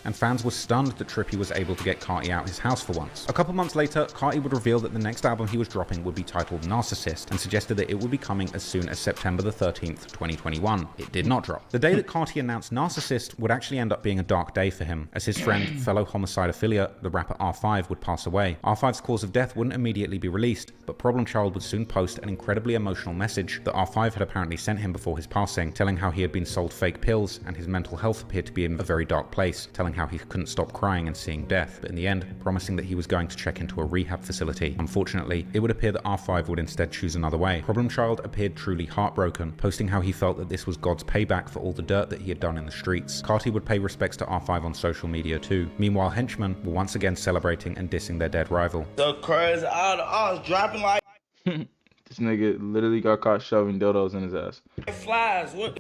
And fans were stunned that Trippie was able to get Carti out his house for once. A couple months later, Carti would reveal that the next album he was dropping would be titled Narcissist, and suggested that it would be coming as soon as September the 13th, 2021. It did not drop. The day that Carti announced Narcissist would actually end up being a dark day for him, as his friend, fellow homicide affiliate, the rapper R5, would pass away. R5's cause of death wouldn't immediately be released, but Problem Child would soon post an incredibly emotional message that R5 had apparently sent him before his passing, telling how he had been sold fake pills and his mental health appeared to be in a very dark place, telling how he couldn't stop crying and seeing death, but in the end, promising that he was going to check into a rehab facility. Unfortunately, it would appear that R5 would instead choose another way. Problem Child appeared truly heartbroken, posting how he felt that this was God's payback for all the dirt that he had done in the streets. Carti would pay respects to R5 on social media too. Meanwhile, henchmen were once again celebrating and dissing their dead rival. The crazy, all the odds dropping like This nigga literally got caught shoving dildos in his ass. flies. What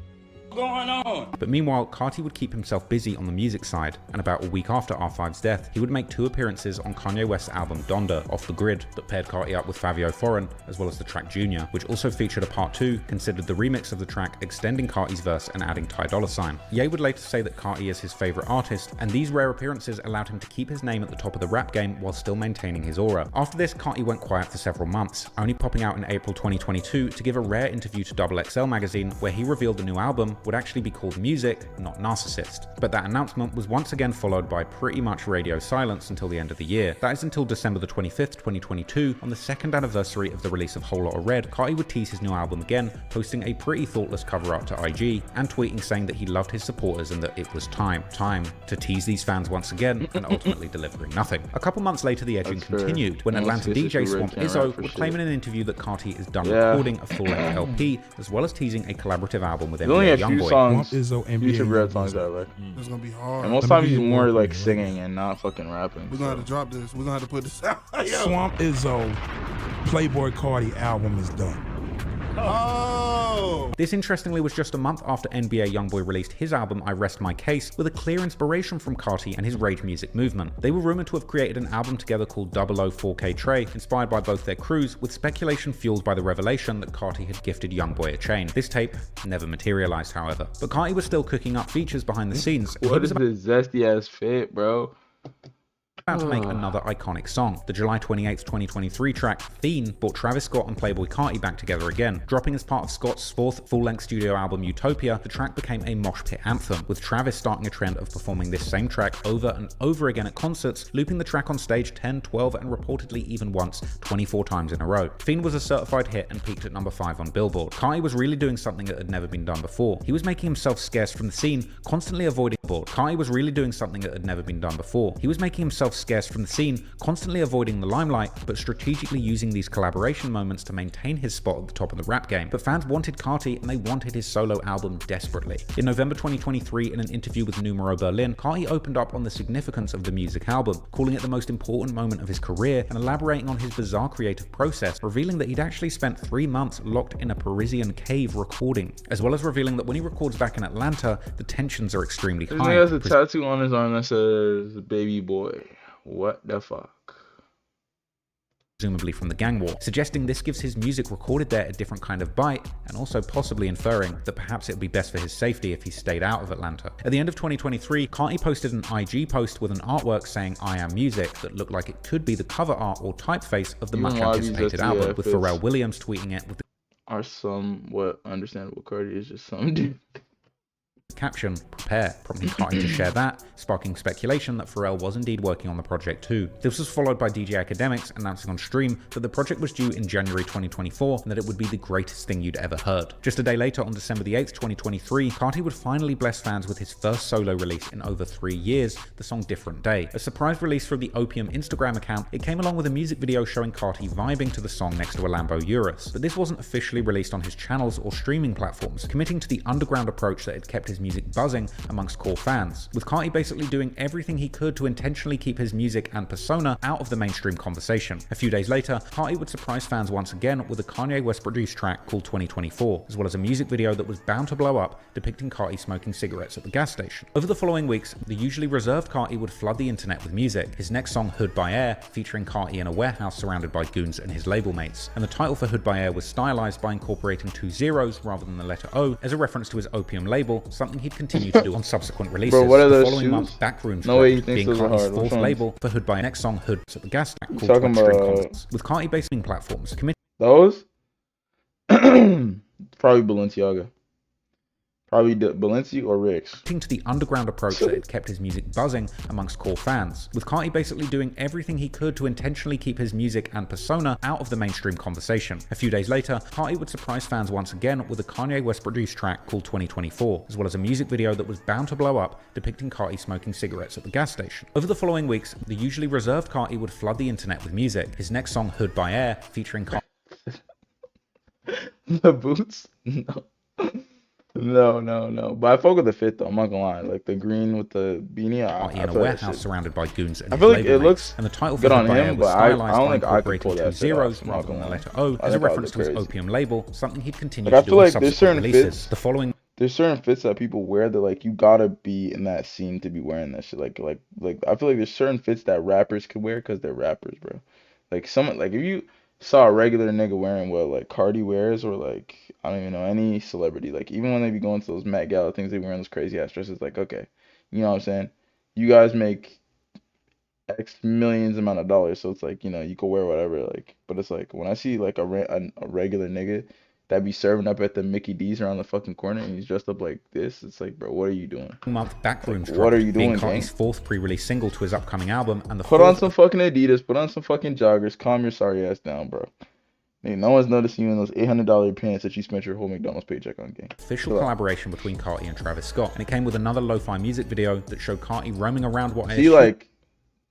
going on? But meanwhile, Carti would keep himself busy on the music side, and about a week after R5's death, he would make 2 appearances on Kanye West's album Donda, Off the Grid, that paired Carti up with Fabio Foreign, as well as the track Junior, which also featured a part 2, considered the remix of the track, extending Carti's verse and adding Ty Dolla $ign. Ye would later say that Carti is his favorite artist, and these rare appearances allowed him to keep his name at the top of the rap game while still maintaining his aura. After this, Carti went quiet for several months, only popping out in April 2022 to give a rare interview to XXL magazine where he revealed the new album would actually be called Music, not Narcissist. But that announcement was once again followed by pretty much radio silence until the end of the year. That is until December the 25th, 2022, on the 2nd anniversary of the release of Whole Lotta Red, Carti would tease his new album again, posting a pretty thoughtless cover up to IG, and tweeting saying that he loved his supporters and that it was time to tease these fans once again, and ultimately delivering nothing. A couple months later, the edging continued, when Atlanta DJ Swamp Izzo would claim in an interview that Carti is done recording a full-length LP, as well as teasing a collaborative album with NBA Youngboy. Future Red songs that like. It's gonna be hard. And most times he's more like singing and not fucking rapping. We're gonna have to drop this. We're gonna have to put this out. Swamp Izzo, Playboi Carti album is done. Oh! This interestingly was just a month after NBA Youngboy released his album I Rest My Case, with a clear inspiration from Carti and his rage music movement. They were rumored to have created an album together called 004K Trey, inspired by both their crews, with speculation fueled by the revelation that Carti had gifted Youngboy a chain. This tape never materialized, however. But Carti was still cooking up features behind the scenes. What is this zesty ass fit, bro? About to make another iconic song. The July 28th, 2023 track, Fiend, brought Travis Scott and Playboi Carti back together again. Dropping as part of Scott's 4th full-length studio album Utopia, the track became a mosh pit anthem, with Travis starting a trend of performing this same track over and over again at concerts, looping the track on stage 10, 12, and reportedly even once 24 times in a row. Fiend was a certified hit and peaked at number 5 on Billboard. Carti was really doing something that had never been done before. He was making himself scarce from the scene, constantly avoiding Billboard. Carti was really doing something that had never been done before. He was making himself scarce from the scene, constantly avoiding the limelight, but strategically using these collaboration moments to maintain his spot at the top of the rap game. But fans wanted Carti and they wanted his solo album desperately. In November 2023, in an interview with Numero Berlin, Carti opened up on the significance of the music album, calling it the most important moment of his career and elaborating on his bizarre creative process, revealing that he'd actually spent 3 months locked in a Parisian cave recording, as well as revealing that when he records back in Atlanta, the tensions are extremely high. He has a tattoo on his arm that says "Baby Boy." What the fuck? Presumably from the gang war, suggesting this gives his music recorded there a different kind of bite, and also possibly inferring that perhaps it would be best for his safety if he stayed out of Atlanta. At the end of 2023, Carti posted an IG post with an artwork saying "I am music" that looked like it could be the cover art or typeface of the much anticipated album, with Pharrell Williams tweeting it with the are somewhat understandable. Carti is just some dude. caption, "Prepare," prompting Carti to share that, sparking speculation that Pharrell was indeed working on the project too. This was followed by DJ Academics announcing on stream that the project was due in January 2024 and that it would be the greatest thing you'd ever heard. Just a day later, on December the 8th, 2023, Carti would finally bless fans with his first solo release in over 3 years, the song Different Day. A surprise release from the Opium Instagram account, it came along with a music video showing Carti vibing to the song next to a Lambo Urus, but this wasn't officially released on his channels or streaming platforms, committing to the underground approach that had kept his music buzzing amongst core fans, with Carti basically doing everything he could to intentionally keep his music and persona out of the mainstream conversation. A few days later, Carti would surprise fans once again with a Kanye West produced track called 2024, as well as a music video that was bound to blow up, depicting Carti smoking cigarettes at the gas station. Over the following weeks, the usually reserved Carti would flood the internet with music. His next song, Hood by Air, featuring Carti in a warehouse surrounded by goons and his label mates, and the title for Hood by Air was stylized by incorporating 2 zeros rather than the letter O as a reference to his Opium label, something he'd continue to do on subsequent releases. Bro, what are the those following shoes? month, Backrooms No way he dropped, thinks being those are Carti's hard. Which 4th ones? label for Hood by next song, Hood at the gas called talking 20 string about concerts, with Carti based in platforms committing those. Probably Balenciaga. Probably Balenci or Ricks. to the underground approach that had kept his music buzzing amongst core fans, with Carti basically doing everything he could to intentionally keep his music and persona out of the mainstream conversation. A few days later, Carti would surprise fans once again with a Kanye West produced track called 2024, as well as a music video that was bound to blow up, depicting Carti smoking cigarettes at the gas station. Over the following weeks, the usually reserved Carti would flood the internet with music. His next song, Hood by Air, featuring Carti The boots? No. But I fuck with the fit though. I'm not gonna lie. Like the green with the beanie. I in a feel warehouse surrounded by goons and I his feel like label it mates. looks And the title for good on Hood by Air him, was but I stylized don't by think I could incorporating pull 2 that fit zeros off. I'm rather not than the gonna letter lie. O I as a think I reference to look his crazy. Opium label, something he'd continue Like I to do feel on like there's subsequent certain releases. fits. The following There's certain fits that people wear that like you gotta be in that scene to be wearing that shit. Like I feel like there's certain fits that rappers could wear because they're rappers, bro. Like someone like if you saw a regular nigga wearing what like Carti wears, or like I don't even know any celebrity, like even when they be going to those Met Gala things, they wearing those crazy ass dresses. Like okay, you know what I'm saying? You guys make X millions amount of dollars, so it's like you know you could wear whatever. Like, but it's like when I see like a regular nigga that be serving up at the Mickey D's around the fucking corner and he's dressed up like this, it's like, bro, what are you doing? month, Backrooms Like, what are you being doing, gang? Carti's 4th pre-release single to his upcoming album, and the Put on 4th some fucking Adidas, put on some fucking joggers, calm your sorry ass down, bro. Nigga, no one's noticing you in those $800 pants that you spent your whole McDonald's paycheck on, gang. official Chill out. collaboration between Carti and Travis Scott, and it came with another lo-fi music video that showed Carti roaming around what I See, assume like,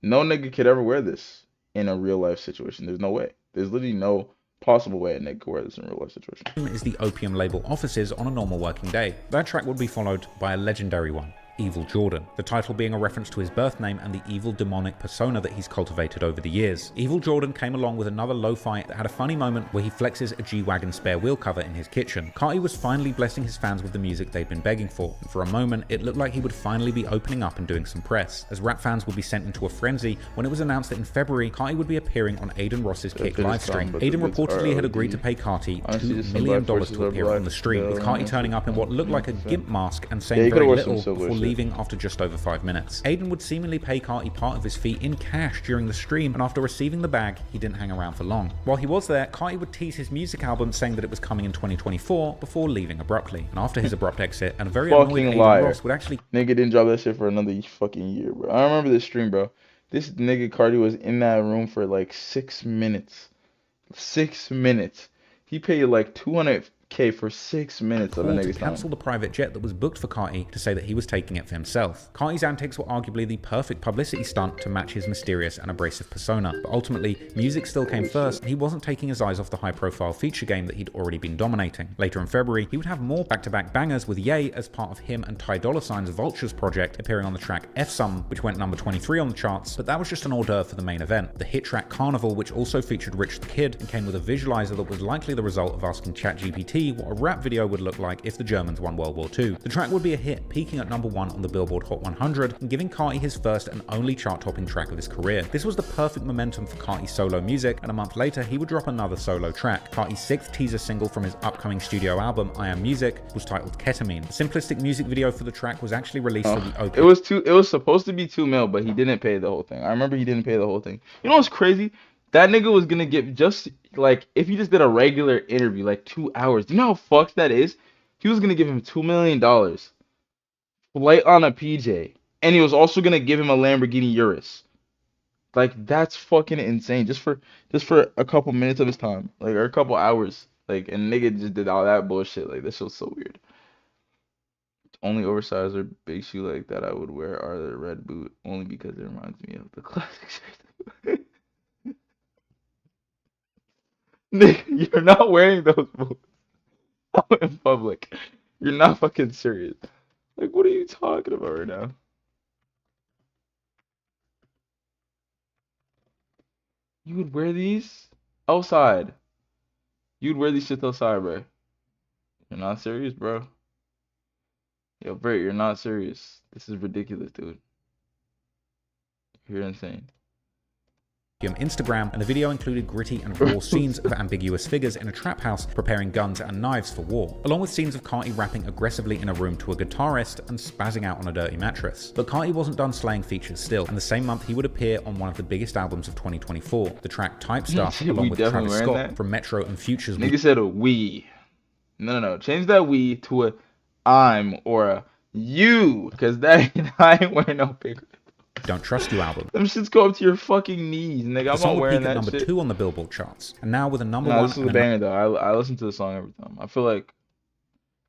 no nigga could ever wear this in a real life situation. There's no way. There's literally no possible way a nigga could wear this in a real life situation. is the Opium label offices on a normal working day. That track would be followed by a legendary one, Evil Jordan, the title being a reference to his birth name and the evil demonic persona that he's cultivated over the years. Evil Jordan came along with another lo-fi that had a funny moment where he flexes a G-Wagon spare wheel cover in his kitchen. Carti was finally blessing his fans with the music they'd been begging for, and for a moment it looked like he would finally be opening up and doing some press, as rap fans would be sent into a frenzy when it was announced that in February Carti would be appearing on Aiden Ross's Kick livestream. Aiden reportedly had agreed to pay Carti $2 million to appear on the stream, with Carti turning up in what looked like a gimp mask and saying very little before leaving after just over 5 minutes. Aiden would seemingly pay Carti part of his fee in cash during the stream, and after receiving the bag, he didn't hang around for long. While he was there, Carti would tease his music album, saying that it was coming in 2024 before leaving abruptly. And after his abrupt exit, and a very annoyed Fucking Aiden liar. Ross would actually Nigga didn't drop that shit for another fucking year, bro. I remember this stream, bro. This nigga Carti was in that room for like 6 minutes. 6 minutes. He paid like 200 Okay, for 6 minutes of a nigga's time. Cancel the private jet that was booked for Carti to say that he was taking it for himself. Carti's antics were arguably the perfect publicity stunt to match his mysterious and abrasive persona, but ultimately, music still came first, and he wasn't taking his eyes off the high-profile feature game that he'd already been dominating. Later in February, he would have more back-to-back bangers with Ye as part of him and Ty Dolla $ign's Vultures project, appearing on the track F-Some, which went number 23 on the charts, but that was just an hors d'oeuvre for the main event. The hit track Carnival, which also featured Rich the Kid, and came with a visualizer that was likely the result of asking ChatGPT what a rap video would look like if the Germans won World War II. The track would be a hit, peaking at number 1 on the Billboard Hot 100 and giving Carti his first and only chart-topping track of his career. This was the perfect momentum for Carti's solo music, and a month later he would drop another solo track. Carti's 6th teaser single from his upcoming studio album, I Am Music, was titled Ketamine. The simplistic music video for the track was actually released for the opening. It was supposed to be $2 million, but he didn't pay the whole thing. I remember he didn't pay the whole thing. You know what's crazy? That nigga was gonna get just like if he just did a regular interview, like 2 hours. Do you know how fucked that is? He was gonna give him $2 million, flight on a PJ, and he was also gonna give him a Lamborghini Urus. Like that's fucking insane. Just for a couple minutes of his time, like or a couple hours. Like and nigga just did all that bullshit. Like this was so weird. Only oversized or big shoe like that I would wear are the red boot, only because it reminds me of the classic shirt. Nigga, you're not wearing those boots out in public. You're not fucking serious. Like, what are you talking about right now? You would wear these outside. You'd wear these shits outside, bro. You're not serious, bro. Yo, Bert, you're not serious. This is ridiculous, dude. You're insane. Instagram, and the video included gritty and raw scenes of ambiguous figures in a trap house preparing guns and knives for war, along with scenes of Carti rapping aggressively in a room to a guitarist and spazzing out on a dirty mattress. But Carti wasn't done slaying features still, and the same month he would appear on one of the biggest albums of 2024, the track Type Stuff, along with Travis Scott that? From Metro and Future's. Nigga said a we. No. Change that we to a I'm or a you, because that I ain't wearing no big. Don't Trust You album. Them shits go up to your fucking knees, nigga. I'm not wearing that shit. Number 2 on the Billboard charts, and now with a number 1. This is a banger though. I listen to the song every time. I feel like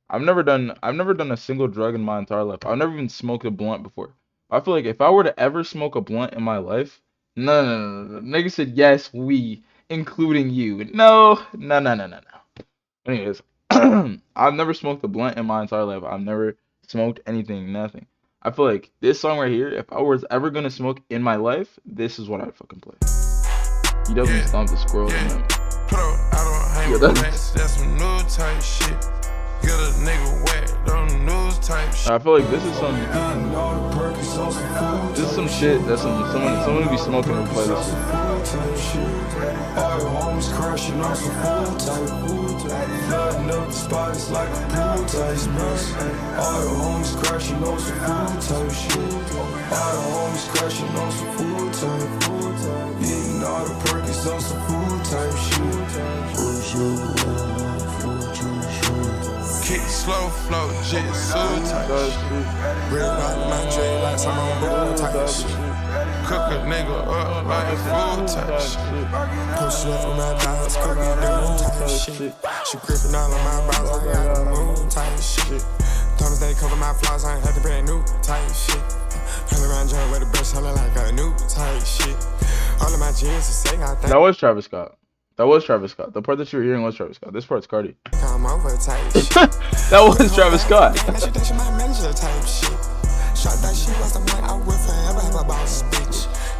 I've never done a single drug in my entire life. I've never even smoked a blunt before. I feel like if I were to ever smoke a blunt in my life, no. Nigga said yes, we, including you. No. Anyways, I've never smoked a blunt in my entire life. I've never smoked anything, nothing. I feel like this song right here, if I was ever gonna smoke in my life, this is what I'd fucking play. He doesn't stomp the squirrel in him. That's some new type shit. Get a nigga wet on news type shit. I feel like this is some shit that someone would be smoking and play this shit. All your homies crushing on some food type. Flooding up the spot, it's like a pool type. All your homies crushing on some food type shit. All your homies crushing on some food type. Eating all the perkins on some food type shit. Kick slow flow, jet suit type shit. Red light my dread like some on blue type shit. Cook a nigga up like food type shit. Push up on my dogs, cook it down type shit. She gripping all on my bras, I got the moon type shit. Thomas they cover my flaws, I ain't had to brand new type shit. Run around joint with the brush, I look like a new type shit. All of my jeans to say I think. That was Travis Scott. The part that you were hearing was Travis Scott. This part's Carti. That was Travis Scott.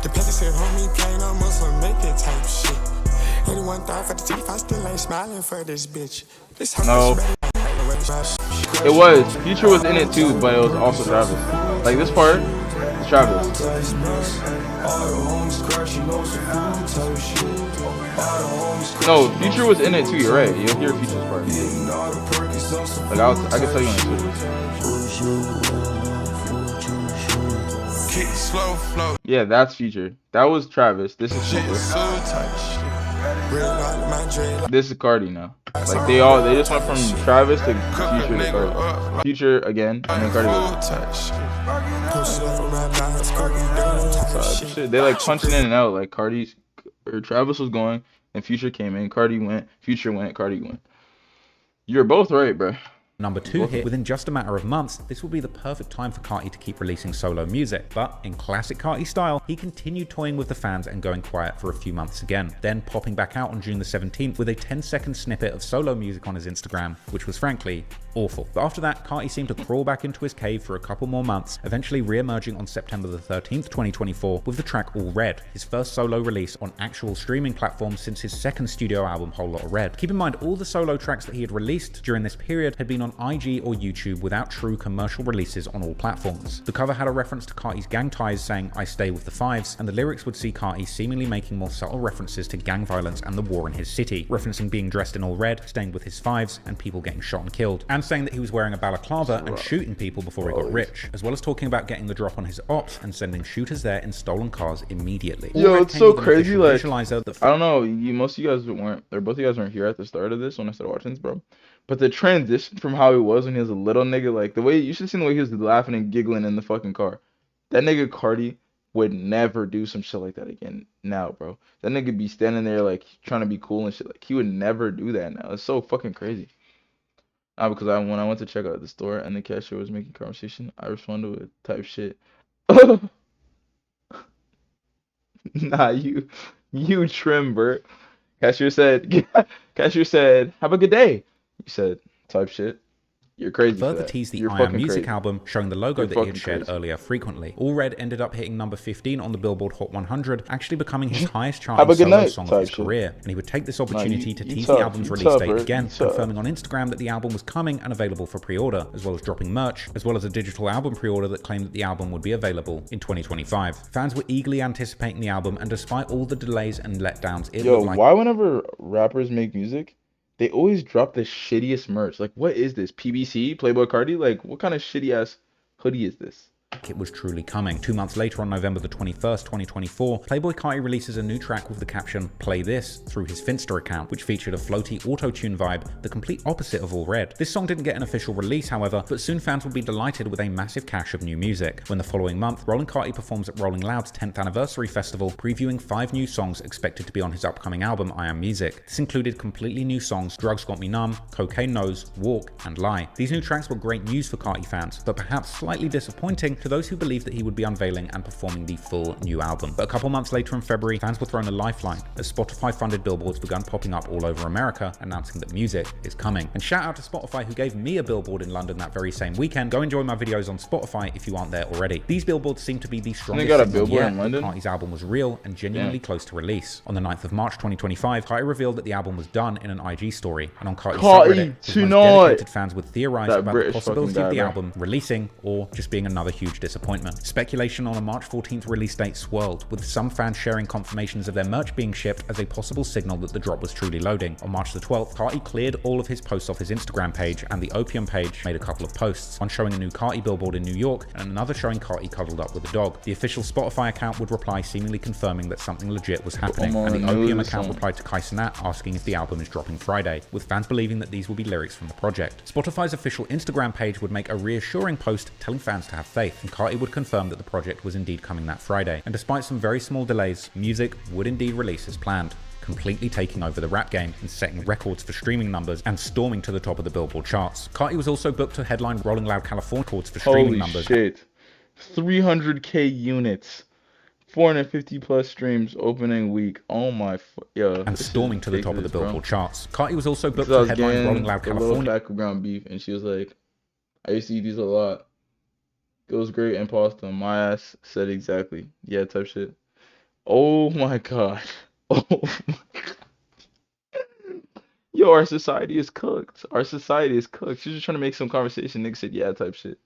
The paper said, homie, playing on muscle, make it type shit. Anyone thought for the teeth, I still ain't smiling for this bitch. No. It was. Future was in it too, but it was also Travis. Like this part, it's Travis. No, Future was in it too, you're right. You'll hear Future's part. Like I can tell you when it's Future. Yeah, that's Future. That was Travis. This is Future. This is Carti now. Like they just went from Travis to Future to Carti. Future again, and then Carti again. They like punching in and out. Like Carti's or Travis was going, and Future came in. Carti went. Future went. Carti went. You're both right, bro. Number 2 hit within just a matter of months, this would be the perfect time for Carti to keep releasing solo music. But in classic Carti style, he continued toying with the fans and going quiet for a few months again, then popping back out on June the 17th with a 10-second snippet of solo music on his Instagram, which was frankly awful. But after that, Carti seemed to crawl back into his cave for a couple more months, eventually re-emerging on September the 13th, 2024 with the track All Red, his first solo release on actual streaming platforms since his second studio album Whole Lotta Red. Keep in mind, all the solo tracks that he had released during this period had been on IG or YouTube without true commercial releases on all platforms. The cover had a reference to Carti's gang ties saying "I stay with the fives," and the lyrics would see Carti seemingly making more subtle references to gang violence and the war in his city, referencing being dressed in all red, staying with his fives, and people getting shot and killed, and saying that he was wearing a balaclava and shooting people before he got rich, as well as talking about getting the drop on his ops and sending shooters there in stolen cars immediately. Yo, it's so crazy, like, I don't know, most of you guys weren't, or both of you guys weren't here at the start of this when I started watching this, bro. But the transition from how he was when he was a little nigga, like the way, you should have seen the way he was laughing and giggling in the fucking car. That nigga Carti would never do some shit like that again now, bro. That nigga be standing there like trying to be cool and shit. Like he would never do that now. It's so fucking crazy. Because when I went to check out the store and the cashier was making conversation, I responded with type shit. Nah, you trim, Bert. Cashier said, have a good day. You said, type shit. You're crazy. Further teased the I Am Music album, showing the logo that he had shared earlier frequently. All Red ended up hitting number 15 on the Billboard Hot 100, actually becoming his highest charting solo song of his career. And he would take this opportunity to tease the album's release date again, confirming on Instagram that the album was coming and available for pre-order, as well as dropping merch, as well as a digital album pre-order that claimed that the album would be available in 2025. Fans were eagerly anticipating the album, and despite all the delays and letdowns, it looked like... why whenever rappers make music, they always drop the shittiest merch? Like, what is this? PBC? Playboi Carti? Like, what kind of shitty ass hoodie is this? It was truly coming. 2 months later, on November the 21st, 2024, Playboi Carti releases a new track with the caption "Play This" through his Finsta account, which featured a floaty auto-tune vibe, the complete opposite of All Red. This song didn't get an official release, however, but soon fans would be delighted with a massive cache of new music. When the following month, Rolling Carti performs at Rolling Loud's 10th anniversary festival, previewing 5 new songs expected to be on his upcoming album, I Am Music. This included completely new songs Drugs Got Me Numb, Cocaine Knows, Walk, and Lie. These new tracks were great news for Carti fans, but perhaps slightly disappointing to those who believed that he would be unveiling and performing the full new album. But a couple months later in February, fans were thrown a lifeline as Spotify-funded billboards began popping up all over America, announcing that music is coming. And shout out to Spotify, who gave me a billboard in London that very same weekend. Go enjoy my videos on Spotify if you aren't there already. These billboards seem to be the strongest signal yet that Carti's album was real and genuinely close to release. On the 9th of March 2025, Carti revealed that the album was done in an IG story, and on Carti's subreddit, his most dedicated fans would theorize about the possibility of the album releasing or just being another huge disappointment. Speculation on a March 14th release date swirled, with some fans sharing confirmations of their merch being shipped as a possible signal that the drop was truly loading. On March the 12th, Carti cleared all of his posts off his Instagram page, and the Opium page made a couple of posts, one showing a new Carti billboard in New York and another showing Carti cuddled up with a dog. The official Spotify account would reply, seemingly confirming that something legit was happening, and the Opium account replied to Kai Cenat asking if the album is dropping Friday, with fans believing that these will be lyrics from the project. Spotify's official Instagram page would make a reassuring post telling fans to have faith, and Carti would confirm that the project was indeed coming that Friday. And despite some very small delays, music would indeed release as planned, completely taking over the rap game and setting records for streaming numbers and storming to the top of the Billboard charts. Carti was also booked to headline Rolling Loud California records for streaming numbers. Holy shit. 300k units. 450 plus streams opening week. Oh my, and storming to the top of the Billboard charts. Carti was also booked to headline Rolling Loud California. Pack of ground beef, and she was like, I used to eat these a lot. Goes great and pasta. My ass said exactly. Yeah, type shit. Oh my god. Oh my god. Yo, our society is cooked. Our society is cooked. She's just trying to make some conversation. Nigga said, yeah, type shit.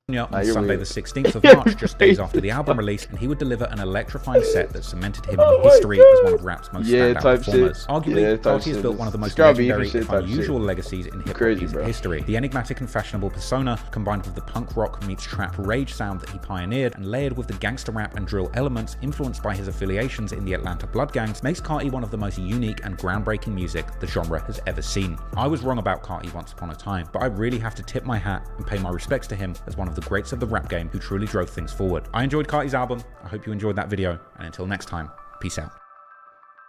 On Sunday the 16th of March, just days after the album release, and he would deliver an electrifying set that cemented him in history as one of rap's most standout performers. Arguably, Carti has built one of the most legendary, if unusual legacies in hip-hop music history. The enigmatic and fashionable persona, combined with the punk rock meets trap rage sound that he pioneered, and layered with the gangster rap and drill elements influenced by his affiliations in the Atlanta Blood Gangs, makes Carti one of the most unique and groundbreaking music the genre has ever seen. I was wrong about Carti once upon a time, but I really have to tip my hat and pay my respects to him as one of the greats of the rap game who truly drove things forward. I enjoyed Carti's album. I hope you enjoyed that video, and until next time, peace out.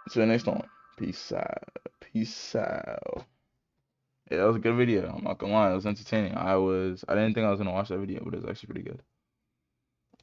See you next time. Peace out. Peace out. Yeah, that was a good video. I'm not gonna lie, it was entertaining. I didn't think I was gonna watch that video, but it was actually pretty good.